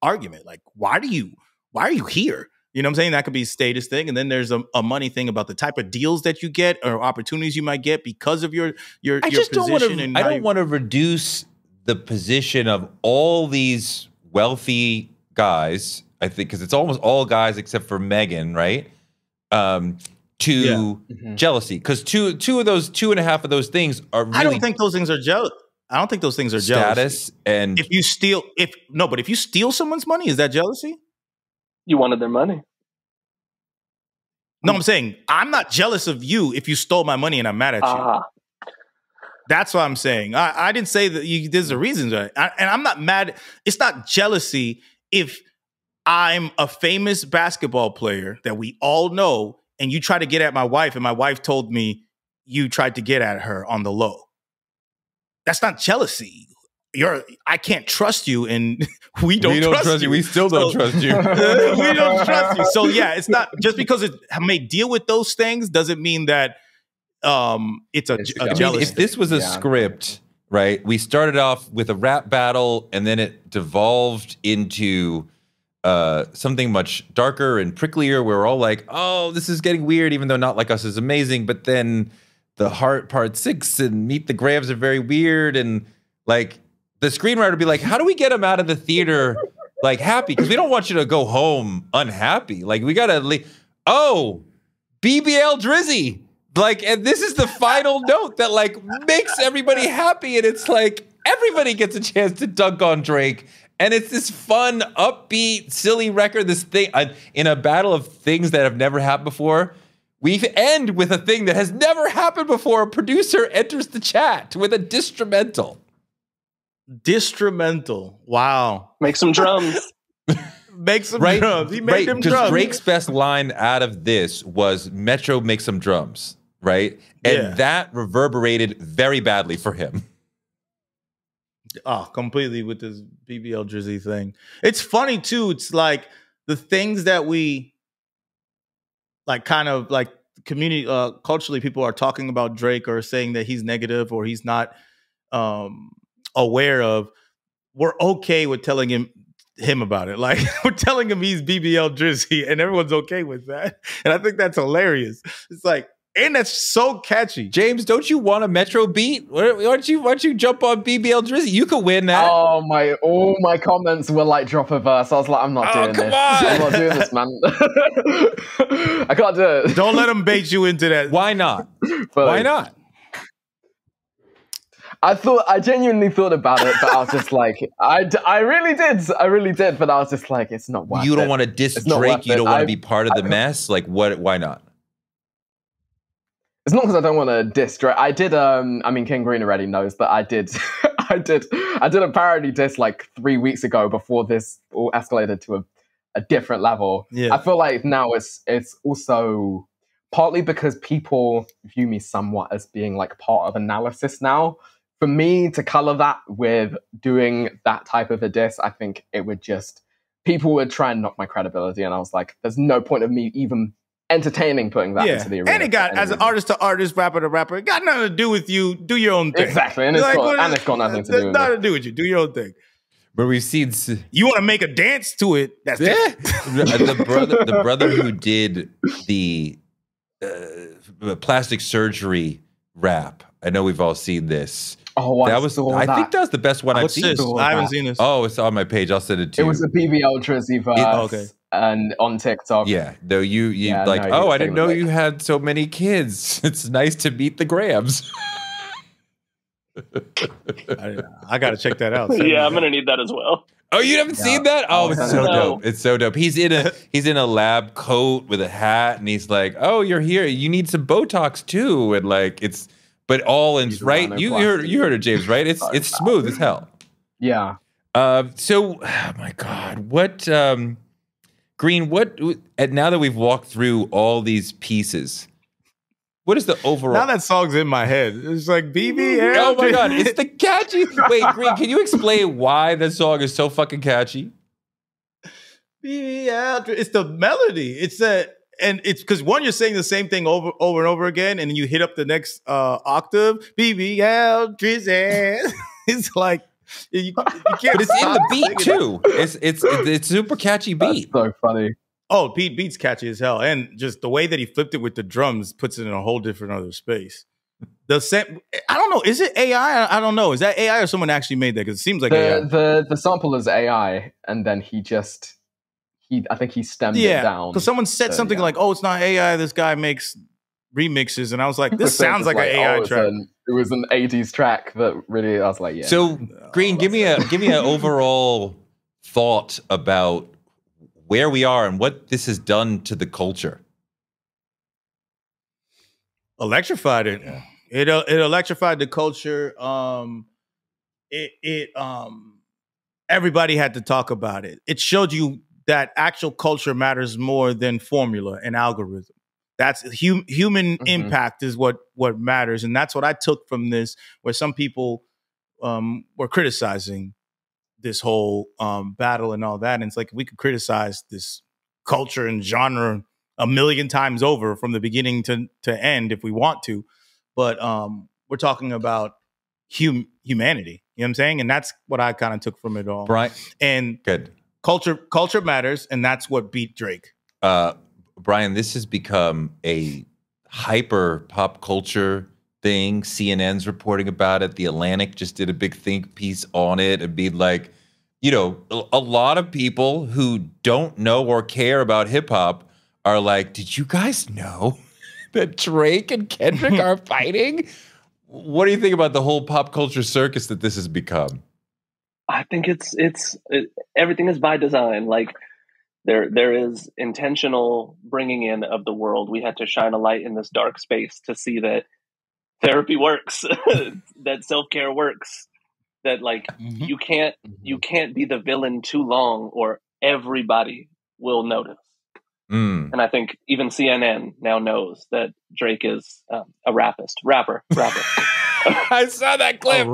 argument, like why are you here? You know what I'm saying? That could be a status thing. And then there's a money thing about the type of deals that you get or opportunities you might get because of your position. I don't want to reduce the position of all these wealthy guys, I think, because it's almost all guys except for Megan, right? To jealousy. Because two and a half of those things are really... I don't think those things are jealous. I don't think those things are status jealousy. And if you steal someone's money, is that jealousy? You wanted their money. No, I'm saying I'm not jealous of you if you stole my money and I'm mad at you. That's what I'm saying. I didn't say that there's a reason. And I'm not mad. It's not jealousy if I'm a famous basketball player that we all know and you try to get at my wife and my wife told me you tried to get at her on the low. That's not jealousy. I can't trust you, and we don't trust you. We still don't trust you. We don't trust you. So yeah, it's not just because it may deal with those things doesn't mean that it's a jealous. If this was a script, right? We started off with a rap battle, and then it devolved into something much darker and pricklier. Where we're all like, "Oh, this is getting weird," even though Not Like Us is amazing. But then the Heart Part 6 and Meet the Grams are very weird, and like. The screenwriter would be like, how do we get him out of the theater like happy? Because we don't want you to go home unhappy. Like we gotta leave. Oh, BBL Drizzy. Like, and this is the final note that like makes everybody happy, and it's like everybody gets a chance to dunk on Drake, and it's this fun, upbeat, silly record. This thing in a battle of things that have never happened before. We end with a thing that has never happened before. A producer enters the chat with a distrumental. Distrumental. Wow. Make some drums. Make some drums. He made them drums. Drake's best line out of this was Metro make some drums, right? And that reverberated very badly for him. Oh, completely with this BBL Drizzy thing. It's funny too. It's like the things that we like kind of like community culturally people are talking about Drake or saying that he's negative or he's not aware of. We're okay with telling him about it. Like we're telling him he's BBL Drizzy and everyone's okay with that. And I think that's hilarious. It's like, and that's so catchy. James, don't you want a Metro beat? Why don't you jump on BBL Drizzy? You could win that. Oh my! All my comments were like drop a verse. I was like, I'm not doing this. I'm not doing this, man. I can't do it. Don't let him bait you into that. Why not? Why not? I genuinely thought about it, but I was just like, I really did, but I was just like, it's not worth it. You don't want to diss Drake. You don't want to be part of the mess. Like what? Why not? It's not because I don't want to diss Drake. I did. I mean, King Green already knows, but I did. I did a parody diss like 3 weeks ago before this all escalated to a different level. Yeah. I feel like now it's also partly because people view me somewhat as being like part of analysis now. For me to color that with doing that type of a diss, I think it would just people would try and knock my credibility, and I was like, there's no point of me even entertaining putting that into the arena. And it got, as an artist to artist, rapper to rapper, it got nothing to do with you. Do your own thing. Exactly. And it's got nothing to do with it. Nothing to do with you. Do your own thing. But we've seen... You want to make a dance to it, that's the brother who did the plastic surgery rap, I know we've all seen this. Oh, I think that was the best one I've seen. I haven't seen this. Oh, it's on my page. I'll send it to you. It was a BBL Drizzy verse. And on TikTok. Yeah, though you like, no, I didn't know you had so many kids. It's nice to meet the Grams. I got to check that out. Yeah, I'm going to need that as well. Oh, you haven't seen that? Oh, it's so dope. It's so dope. He's in a lab coat with a hat, and he's like, "Oh, you're here. You need some Botox too." And like, but all in right. You heard it, James, right? It's smooth as hell. Yeah. So, oh my God, what? Green, now that we've walked through all these pieces, what is the overall? Now that song's in my head. It's like BBL. Oh my God, it's the catchy. Wait, Green, can you explain why that song is so fucking catchy? BBL. It's the melody. And it's because you're saying the same thing over and over again, and then you hit up the next octave. BBL Drizzy. It's like. You can't, but it's in the beat too. It's super catchy beat. That's so funny. Oh, beat's catchy as hell, and just the way that he flipped it with the drums puts it in a whole different other space. I don't know. Is it AI? I don't know. Is that AI or someone actually made that? Because it seems like AI. The sample is AI, and then I think he stemmed it down. Because someone said something like, "Oh, it's not AI. This guy makes remixes," and I was like, "This sounds like an AI track." It was an 80s track that really, I was like, yeah. So, Green, give me an overall thought about where we are and what this has done to the culture. Electrified it. Yeah. It electrified the culture. Everybody had to talk about it. It showed you that actual culture matters more than formula and algorithm. That's human impact is what matters. And that's what I took from this, where some people were criticizing this whole battle and all that. And it's like, we could criticize this culture and genre a million times over from the beginning to end if we want to. But we're talking about humanity. You know what I'm saying? And that's what I kind of took from it all. Right. And good. Culture matters. And that's what beat Drake. Bryan, this has become a hyper pop culture thing. CNN's reporting about it. The Atlantic just did a big think piece on it and be like, a lot of people who don't know or care about hip hop are like, did you guys know that Drake and Kendrick are fighting? What do you think about the whole pop culture circus that this has become? I think everything is by design. Like there is intentional bringing in of the world. We had to shine a light in this dark space to see that therapy works, that self-care works, that like you can't be the villain too long or everybody will notice. And I think even CNN now knows that Drake is a rapper. I saw that clip.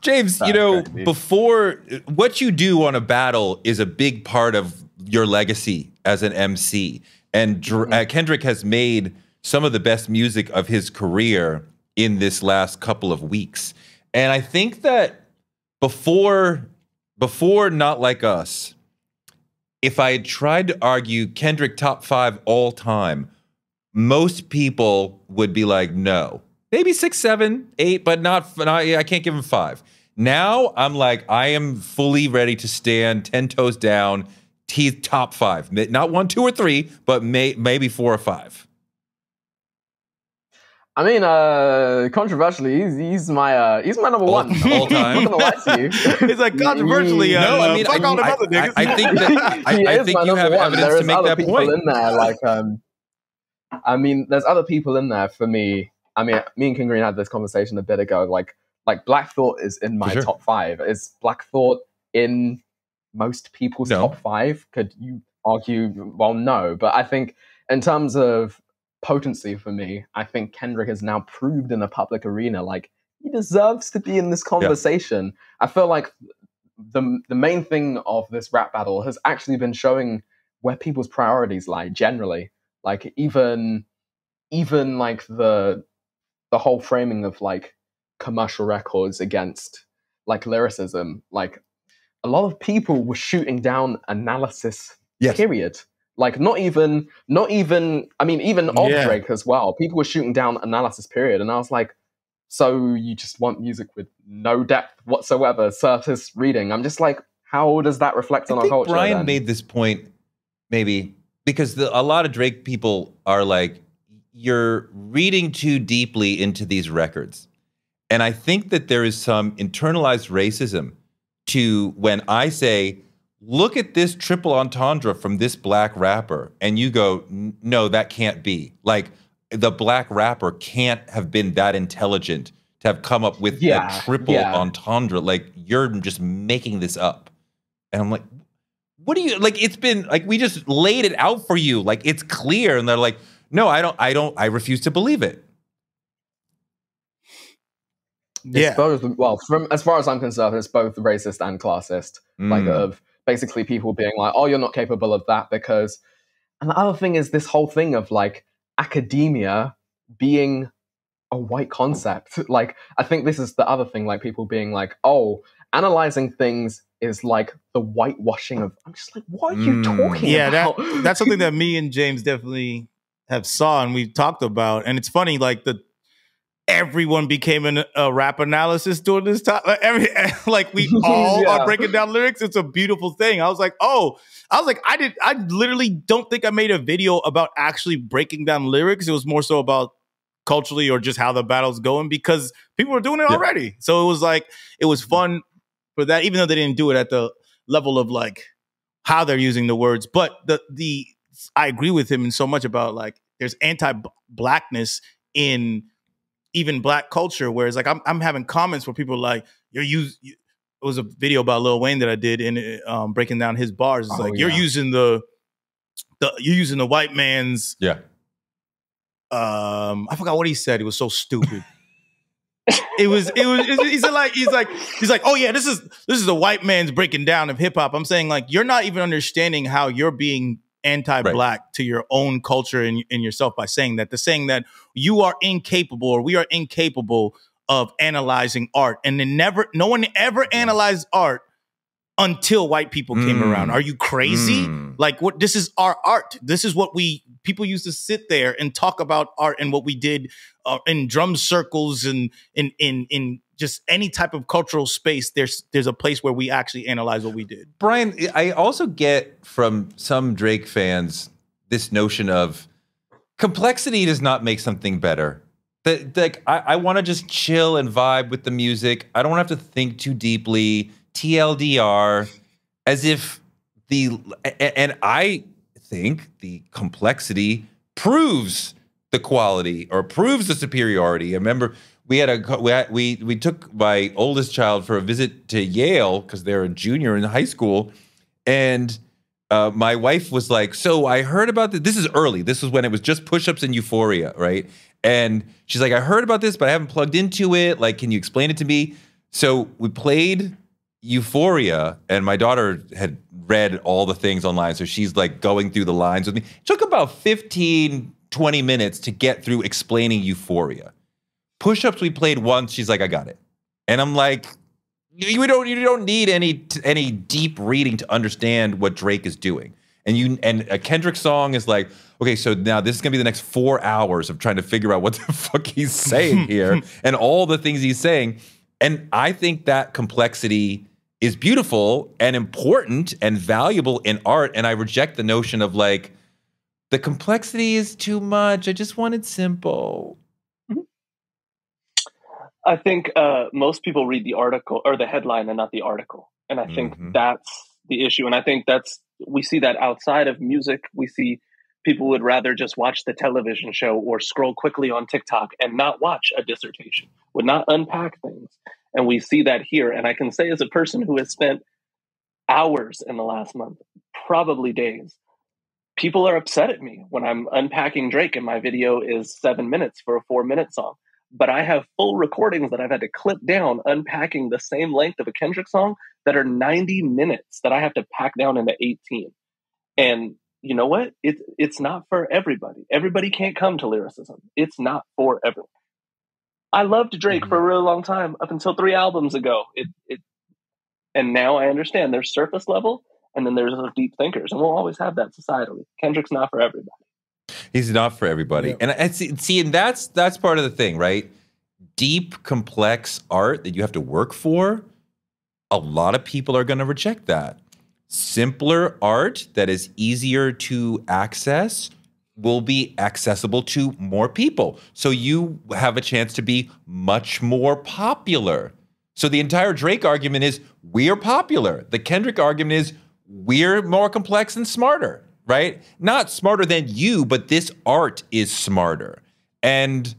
James, you know, before, what you do on a battle is a big part of your legacy as an MC. And Kendrick has made some of the best music of his career in this last couple of weeks. And I think that before Not Like Us, if I had tried to argue Kendrick top 5 all time, most people would be like, no. Maybe 6, 7, 8, but I can't give him 5. Now I'm like, I am fully ready to stand 10 toes down. He's top 5, not 1, 2, or 3, but maybe 4 or 5. I mean, controversially, he's my number one all time. I'm not gonna lie to you. It's like controversially. No, I mean, fuck all the other niggas. I think that I think you have evidence to make that point. In there, like, I mean, there's other people in there for me. I mean, me and King Green had this conversation a bit ago. Like Black Thought is in my top 5. Is Black Thought in most people's top 5? Could you argue? Well, no, but I think in terms of potency for me, I think Kendrick has now proved in the public arena like he deserves to be in this conversation. I feel like the main thing of this rap battle has actually been showing where people's priorities lie generally. Like even like the whole framing of like commercial records against like lyricism. Like a lot of people were shooting down analysis. Period. Like not even I mean even of Drake as well. People were shooting down analysis period, and I was like, so you just want music with no depth whatsoever, surface reading. I'm just like, how does that reflect on our culture? Brian made this point maybe because a lot of Drake people are like, you're reading too deeply into these records. And I think that there is some internalized racism to when I say, look at this triple entendre from this black rapper, and you go, no, that can't be. Like, the black rapper can't have been that intelligent to have come up with a triple entendre. Like, you're just making this up. And I'm like, what do you, like, it's been, like, we just laid it out for you. Like, it's clear. And they're like, no, I refuse to believe it. It's both, well, from as far as I'm concerned, it's both racist and classist. Like, of basically people being like, oh, you're not capable of that because... And the other thing is this whole thing of, like, academia being a white concept. Like, I think this is the other thing, like, people being like, oh, analyzing things is like the whitewashing of... I'm just like, what are you talking about? Yeah, that's something that me and James definitely have saw and we've talked about. And it's funny, like, everyone became a rap analysis during this time. Like we all are breaking down lyrics. It's a beautiful thing. I was like, I literally don't think I made a video about actually breaking down lyrics. It was more so about culturally or just how the battle's going because people were doing it already. So it was like, it was fun for that, even though they didn't do it at the level of like how they're using the words. But I agree with him in so much about like, there's anti-blackness in even black culture, whereas like I'm having comments where people are like, it was a video about Lil Wayne that I did in breaking down his bars. It's like you're using the white man's I forgot what he said. It was so stupid. he's like, oh yeah, this is a white man's breaking down of hip hop. I'm saying like you're not even understanding how you're being anti-black to your own culture and yourself by saying that. They're saying that you are incapable or we are incapable of analyzing art. And then no one ever analyzed art until white people came around. Are you crazy? Like what? This is our art. This is what people used to sit there and talk about art and what we did in drum circles and in just any type of cultural space. There's a place where we actually analyze what we did. Brian, I also get from some Drake fans this notion of complexity does not make something better. Like I want to just chill and vibe with the music. I don't have to think too deeply. TLDR, as if and I think the complexity proves the quality or proves the superiority. I remember we took my oldest child for a visit to Yale because they're a junior in high school, and my wife was like, "So I heard about this. This is early. This was when it was just push-ups and Euphoria, right?" And she's like, "I heard about this, but I haven't plugged into it. Like, can you explain it to me?" So we played Euphoria, and my daughter had read all the things online, so she's like going through the lines with me. It took about 15, 20 minutes to get through explaining Euphoria. Push-ups we played once, she's like, "I got it." And I'm like, you don't need any deep reading to understand what Drake is doing. And a Kendrick song is like, okay, so now this is gonna be the next 4 hours of trying to figure out what the fuck he's saying here and all the things he's saying. And I think that complexity is beautiful and important and valuable in art. And I reject the notion of like, the complexity is too much. I just want it simple. I think most people read the article or the headline and not the article. And I think that's the issue. And I think we see that outside of music. We see people would rather just watch the television show or scroll quickly on TikTok and not watch a dissertation, would not unpack things. And we see that here. And I can say as a person who has spent hours in the last month, probably days, people are upset at me when I'm unpacking Drake and my video is 7 minutes for a 4-minute song. But I have full recordings that I've had to clip down unpacking the same length of a Kendrick song that are 90 minutes that I have to pack down into 18. And you know what? It's not for everybody. Everybody can't come to lyricism. It's not for everyone. I loved Drake for a really long time, up until 3 albums ago. And now I understand there's surface level and then there's those deep thinkers. And we'll always have that societally. Kendrick's not for everybody. He's not for everybody. Yeah. And I see, and that's part of the thing, right? Deep, complex art that you have to work for, a lot of people are going to reject that. Simpler art that is easier to access will be accessible to more people. So you have a chance to be much more popular. So the entire Drake argument is we're popular. The Kendrick argument is we're more complex and smarter, right? Not smarter than you, but this art is smarter. And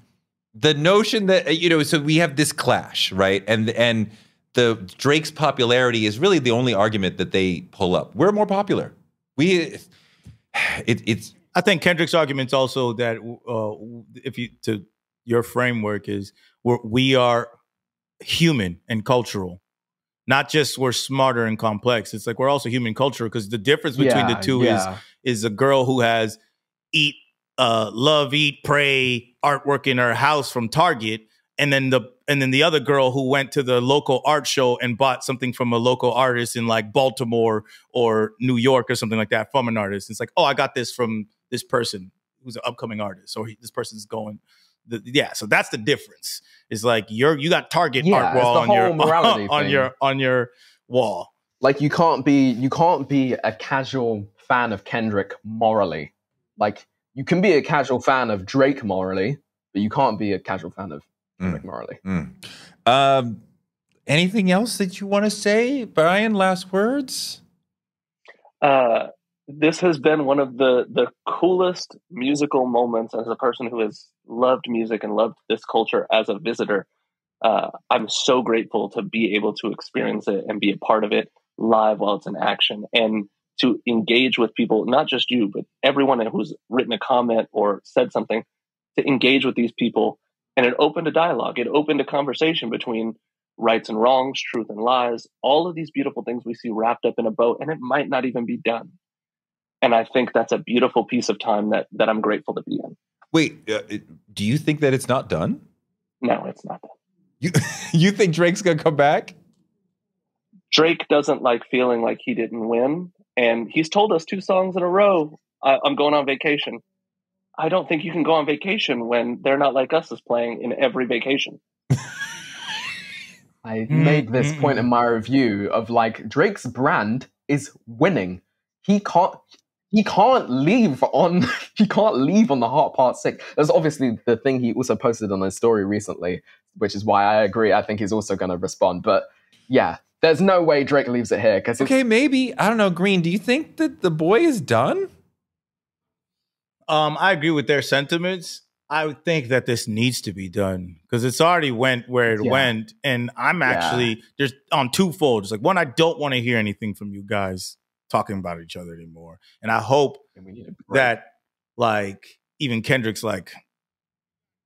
the notion that, you know, so we have this clash, right? And the Drake's popularity is really the only argument that they pull up. We're more popular. It's. I think Kendrick's argument's also that to your framework is we are human and cultural, not just we're smarter and complex. It's like we're also human cultural, because the difference between the two is a girl who has love, eat, pray artwork in her house from Target, and then the other girl who went to the local art show and bought something from a local artist in like Baltimore or New York or something like that from an artist. It's like, oh, I got this from this person who's an upcoming artist, or this person's going. So that's the difference. It's like you got Target art wall on your wall. Like you can't be a casual fan of Kendrick morally. Like you can be a casual fan of Drake morally, but you can't be a casual fan of Kendrick morally. Anything else that you want to say, Bryan? Last words? This has been one of the coolest musical moments as a person who has loved music and loved this culture as a visitor. I'm so grateful to be able to experience it and be a part of it live while it's in action, and to engage with people, not just you, but everyone who's written a comment or said something, to engage with these people. And it opened a dialogue. It opened a conversation between rights and wrongs, truth and lies, all of these beautiful things we see wrapped up in a bow, and it might not even be done. And I think that's a beautiful piece of time that I'm grateful to be in. Wait, do you think that it's not done? No, it's not done. You think Drake's going to come back? Drake doesn't like feeling like he didn't win. And he's told us 2 songs in a row, I'm going on vacation. I don't think you can go on vacation when They're Not Like Us is playing in every vacation. I made this point in my review of like Drake's brand is winning. he can't leave on the Heart Part 6. That's obviously the thing he also posted on his story recently, which is why I agree. I think he's also going to respond. But yeah, there's no way Drake leaves it here. Okay, maybe. I don't know, Green. Do you think that the boy is done? I agree with their sentiments. I would think that this needs to be done because it's already went where it went. And I'm actually just on twofold. It's like, one, I don't want to hear anything from you guys talking about each other anymore. And I hope that, like, even Kendrick's like,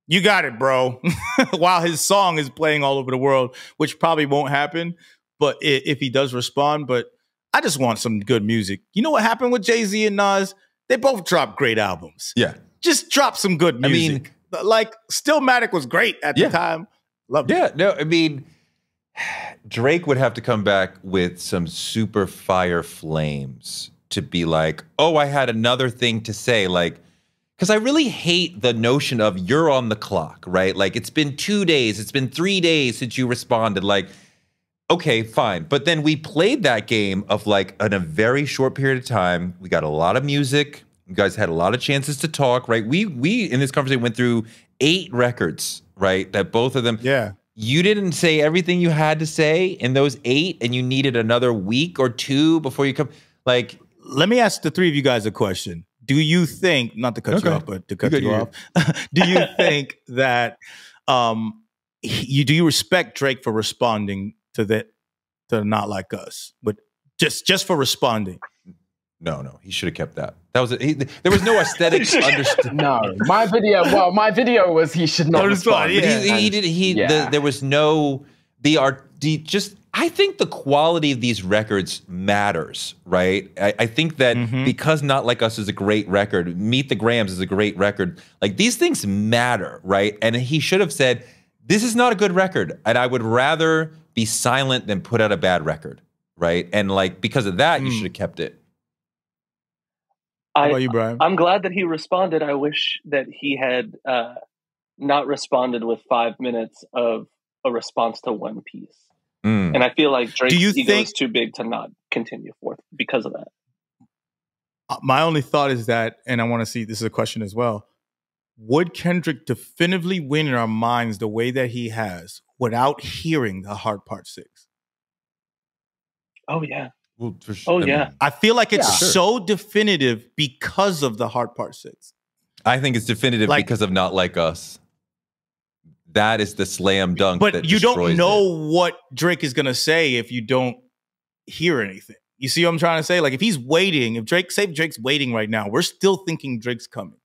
you got it, bro. While his song is playing all over the world, which probably won't happen. But if he does respond, but I just want some good music. You know what happened with Jay-Z and Nas? They both dropped great albums. Yeah. Just drop some good music. I mean, like, Stillmatic was great at the time. Loved it. Yeah, no, I mean, Drake would have to come back with some super fire flames to be like, oh, I had another thing to say. Like, because I really hate the notion of you're on the clock, right? Like, it's been 2 days, it's been 3 days since you responded. Like, okay, fine. But then we played that game of like in a very short period of time. We got a lot of music. You guys had a lot of chances to talk, right? We in this conversation went through 8 records, right? That both of them. Yeah. You didn't say everything you had to say in those 8, and you needed another week or 2 before you come. Like, let me ask the 3 of you guys a question. Do you think, not to cut you off, but to cut you off, do you think that do you respect Drake for responding to Not Like Us, but just for responding? No, he should have kept that. That was there was no aesthetic. No, my video was he should not respond. Yeah. There was no I think the quality of these records matters, right? I think that because Not Like Us is a great record, Meet the Grams is a great record. Like, these things matter, right? And he should have said, this is not a good record, and I would rather be silent than put out a bad record, right? And like, because of that, you should have kept it. How about you, Brian? I'm glad that he responded. I wish that he had not responded with 5 minutes of a response to one piece. And I feel like Drake's ego is too big to not continue forth because of that. My only thought is that, and I want to see, this is a question as well, would Kendrick definitively win in our minds the way that he has without hearing the Heart Part 6? Oh, yeah. Well, for sure. Yeah. I feel like it's so definitive because of the Heart Part 6. I think it's definitive because of Not Like Us. That is the slam dunk. But you don't know what Drake is going to say if you don't hear anything. You see what I'm trying to say? Like, if he's waiting, if Drake's waiting right now, we're still thinking Drake's coming.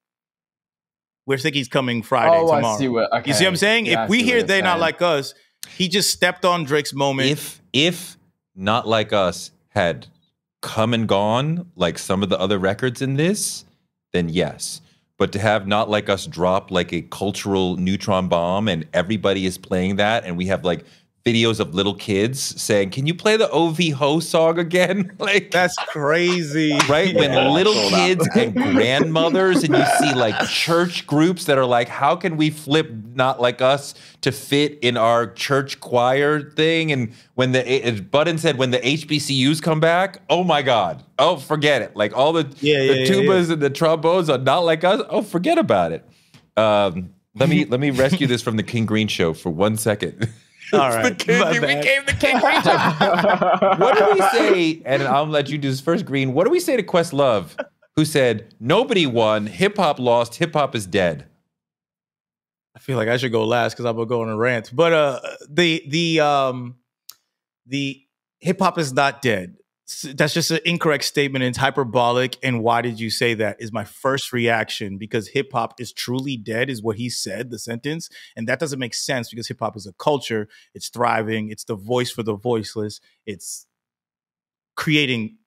We're thinking he's coming Friday, tomorrow. I see okay. You see what I'm saying? Yeah, if we hear They Not Like Us, he just stepped on Drake's moment. If Not Like Us had come and gone like some of the other records in this, then yes. But to have Not Like Us drop like a cultural neutron bomb and everybody is playing that, and we have like videos of little kids saying, can you play the OV Ho song again? Like, that's crazy. Right? When little kids and grandmothers, and you see like church groups that are like, how can we flip Not Like Us to fit in our church choir thing? And when Budden said, when the HBCUs come back, oh my God. Oh, forget it. Like all the tubas and the trombones are Not Like Us. Oh, forget about it. Let me rescue this from the King Green show for 1 second. All right. We became the King Green show. What do we say? And I'll let you do this first, Green. What do we say to Questlove, who said, nobody won, hip hop lost, hip hop is dead? I feel like I should go last because I'm gonna go on a rant. But the hip hop is not dead. That's just an incorrect statement. It's hyperbolic. And why did you say that is my first reaction, because hip hop is truly dead is what he said, the sentence. And that doesn't make sense because hip hop is a culture. It's thriving. It's the voice for the voiceless. It's creating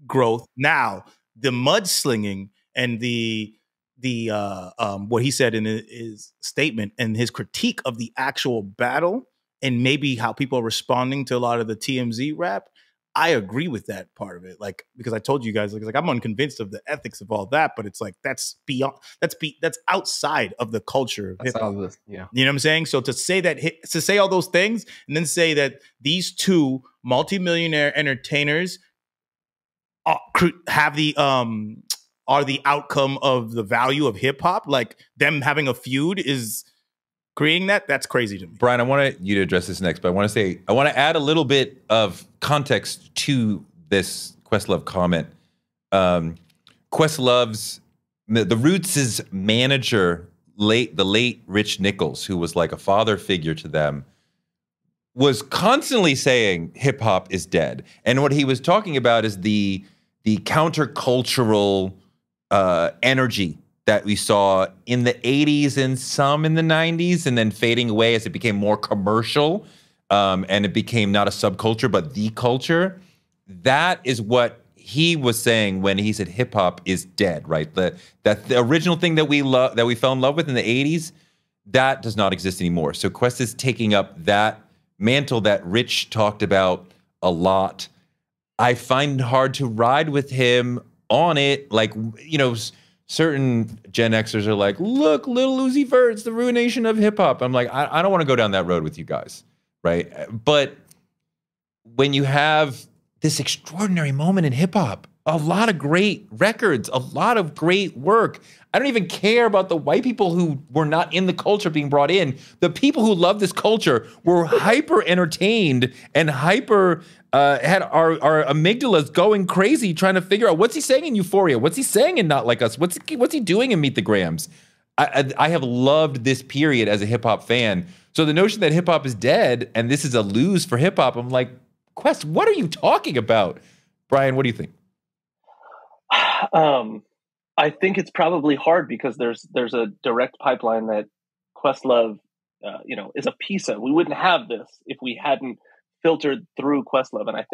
growth. Now, the mudslinging and the what he said in his statement and his critique of the actual battle and maybe how people are responding to a lot of the TMZ rap, I agree with that part of it. Like, because I told you guys, like I'm unconvinced of the ethics of all that, but it's like, that's beyond, that's outside of the culture of hip hop. Yeah. You know what I'm saying? So to say all those things and then say that these two multimillionaire entertainers have the are the outcome of the value of hip hop. Like them having a feud is creating that. That's crazy to me. Brian, I want you to address this next, but I want to add a little bit of context to this Questlove comment. Questlove's the Roots' manager, the late Rich Nichols, who was like a father figure to them, was constantly saying hip hop is dead. And what he was talking about is the countercultural energy that we saw in the 80s and some in the 90s, and then fading away as it became more commercial, and it became not a subculture, but the culture. That is what he was saying when he said hip hop is dead, right? The original thing that we fell in love with in the 80s, that does not exist anymore. So Quest is taking up that mantle that Rich talked about a lot. I find it hard to ride with him on it. Like, you know, certain Gen Xers are like, look, Lil Uzi Vert's the ruination of hip hop. I'm like, I don't want to go down that road with you guys, right? But when you have this extraordinary moment in hip hop, a lot of great records, a lot of great work. I don't even care about the white people who were not in the culture being brought in. The people who love this culture were hyper entertained and hyper had our amygdalas going crazy trying to figure out what's he saying in Euphoria, what's he saying in Not Like Us, what's he doing in Meet the Grams. I have loved this period as a hip hop fan. So the notion that hip hop is dead and this is a lose for hip hop, I'm like, Quest, what are you talking about? Brian, what do you think? I think it's probably hard because there's a direct pipeline that Questlove, is a piece of. We wouldn't have this if we hadn't filtered through Questlove. And I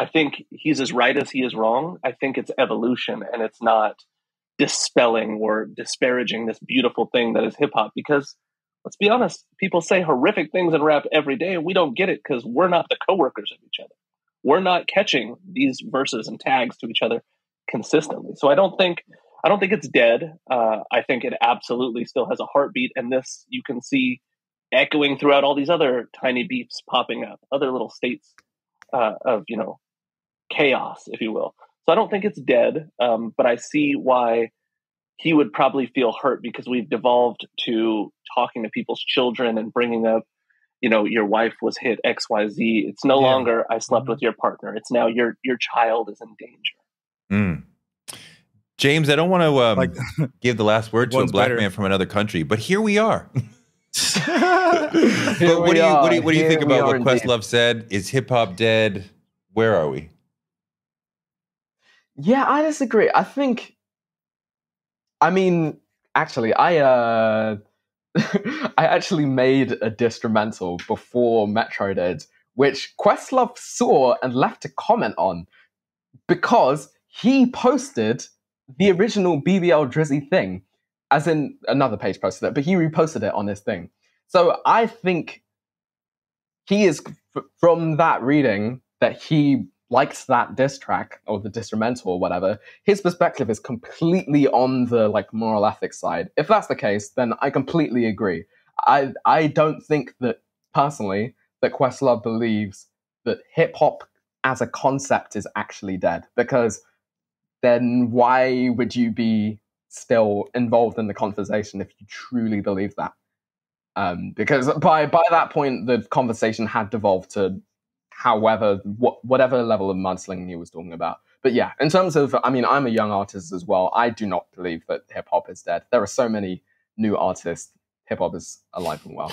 think he's as right as he is wrong. I think it's evolution, and it's not dispelling or disparaging this beautiful thing that is hip hop. Because let's be honest, people say horrific things in rap every day, and we don't get it because we're not the coworkers of each other. We're not catching these verses and tags to each other consistently. So I don't think it's dead. I think it absolutely still has a heartbeat, and this you can see echoing throughout all these other tiny beeps popping up, other little states of chaos, if you will. So I don't think it's dead, but I see why he would probably feel hurt, because we've devolved to talking to people's children and bringing up, your wife was hit XYZ. It's no longer I slept with your partner. It's now your child is in danger. James, I don't want to give the last word to a black man from another country, but here we are. But what do you think about what Questlove said? Is hip hop dead? Where are we? Yeah, I disagree. Actually, I actually made a instrumental before Metro did, which Questlove saw and left a comment on, because he posted the original BBL Drizzy thing, as in another page posted it, but he reposted it on his thing. So I think he is, from that reading, that he likes that diss track or the instrumental or whatever, his perspective is completely on the moral ethics side. If that's the case, then I completely agree. I don't think that, personally, that Questlove believes that hip hop as a concept is actually dead, because then why would you be still involved in the conversation if you truly believe that? Because by that point, the conversation had devolved to whatever level of mudslinging he was talking about. But yeah, in terms of, I'm a young artist as well. I do not believe that hip hop is dead. There are so many new artists. Hip hop is alive and well.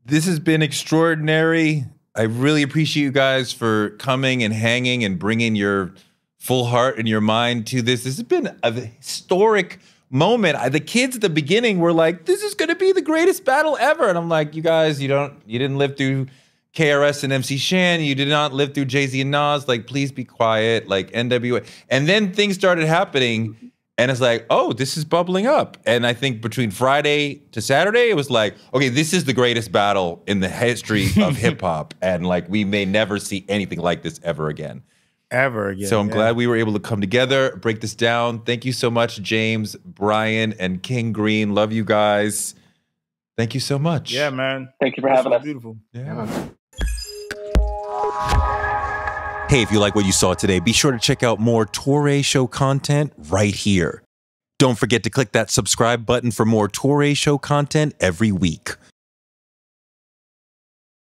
This has been extraordinary. I really appreciate you guys for coming and hanging and bringing your full heart and your mind to this. This has been a historic moment. The kids at the beginning were like, this is going to be the greatest battle ever. And I'm like, you guys, you didn't live through KRS and MC Shan. You did not live through Jay-Z and Nas. Please be quiet. NWA. And then things started happening, and it's like, oh, this is bubbling up. And I think between Friday to Saturday, it was like, okay, this is the greatest battle in the history of hip hop. And we may never see anything like this ever again. Ever again. So I'm glad we were able to come together, break this down. Thank you so much, James, Brian, and King Green. Love you guys. Thank you so much. Yeah, man. Thank you for having us. Beautiful. Yeah. Hey, if you like what you saw today, be sure to check out more Touré Show content right here. Don't forget to click that subscribe button for more Touré Show content every week.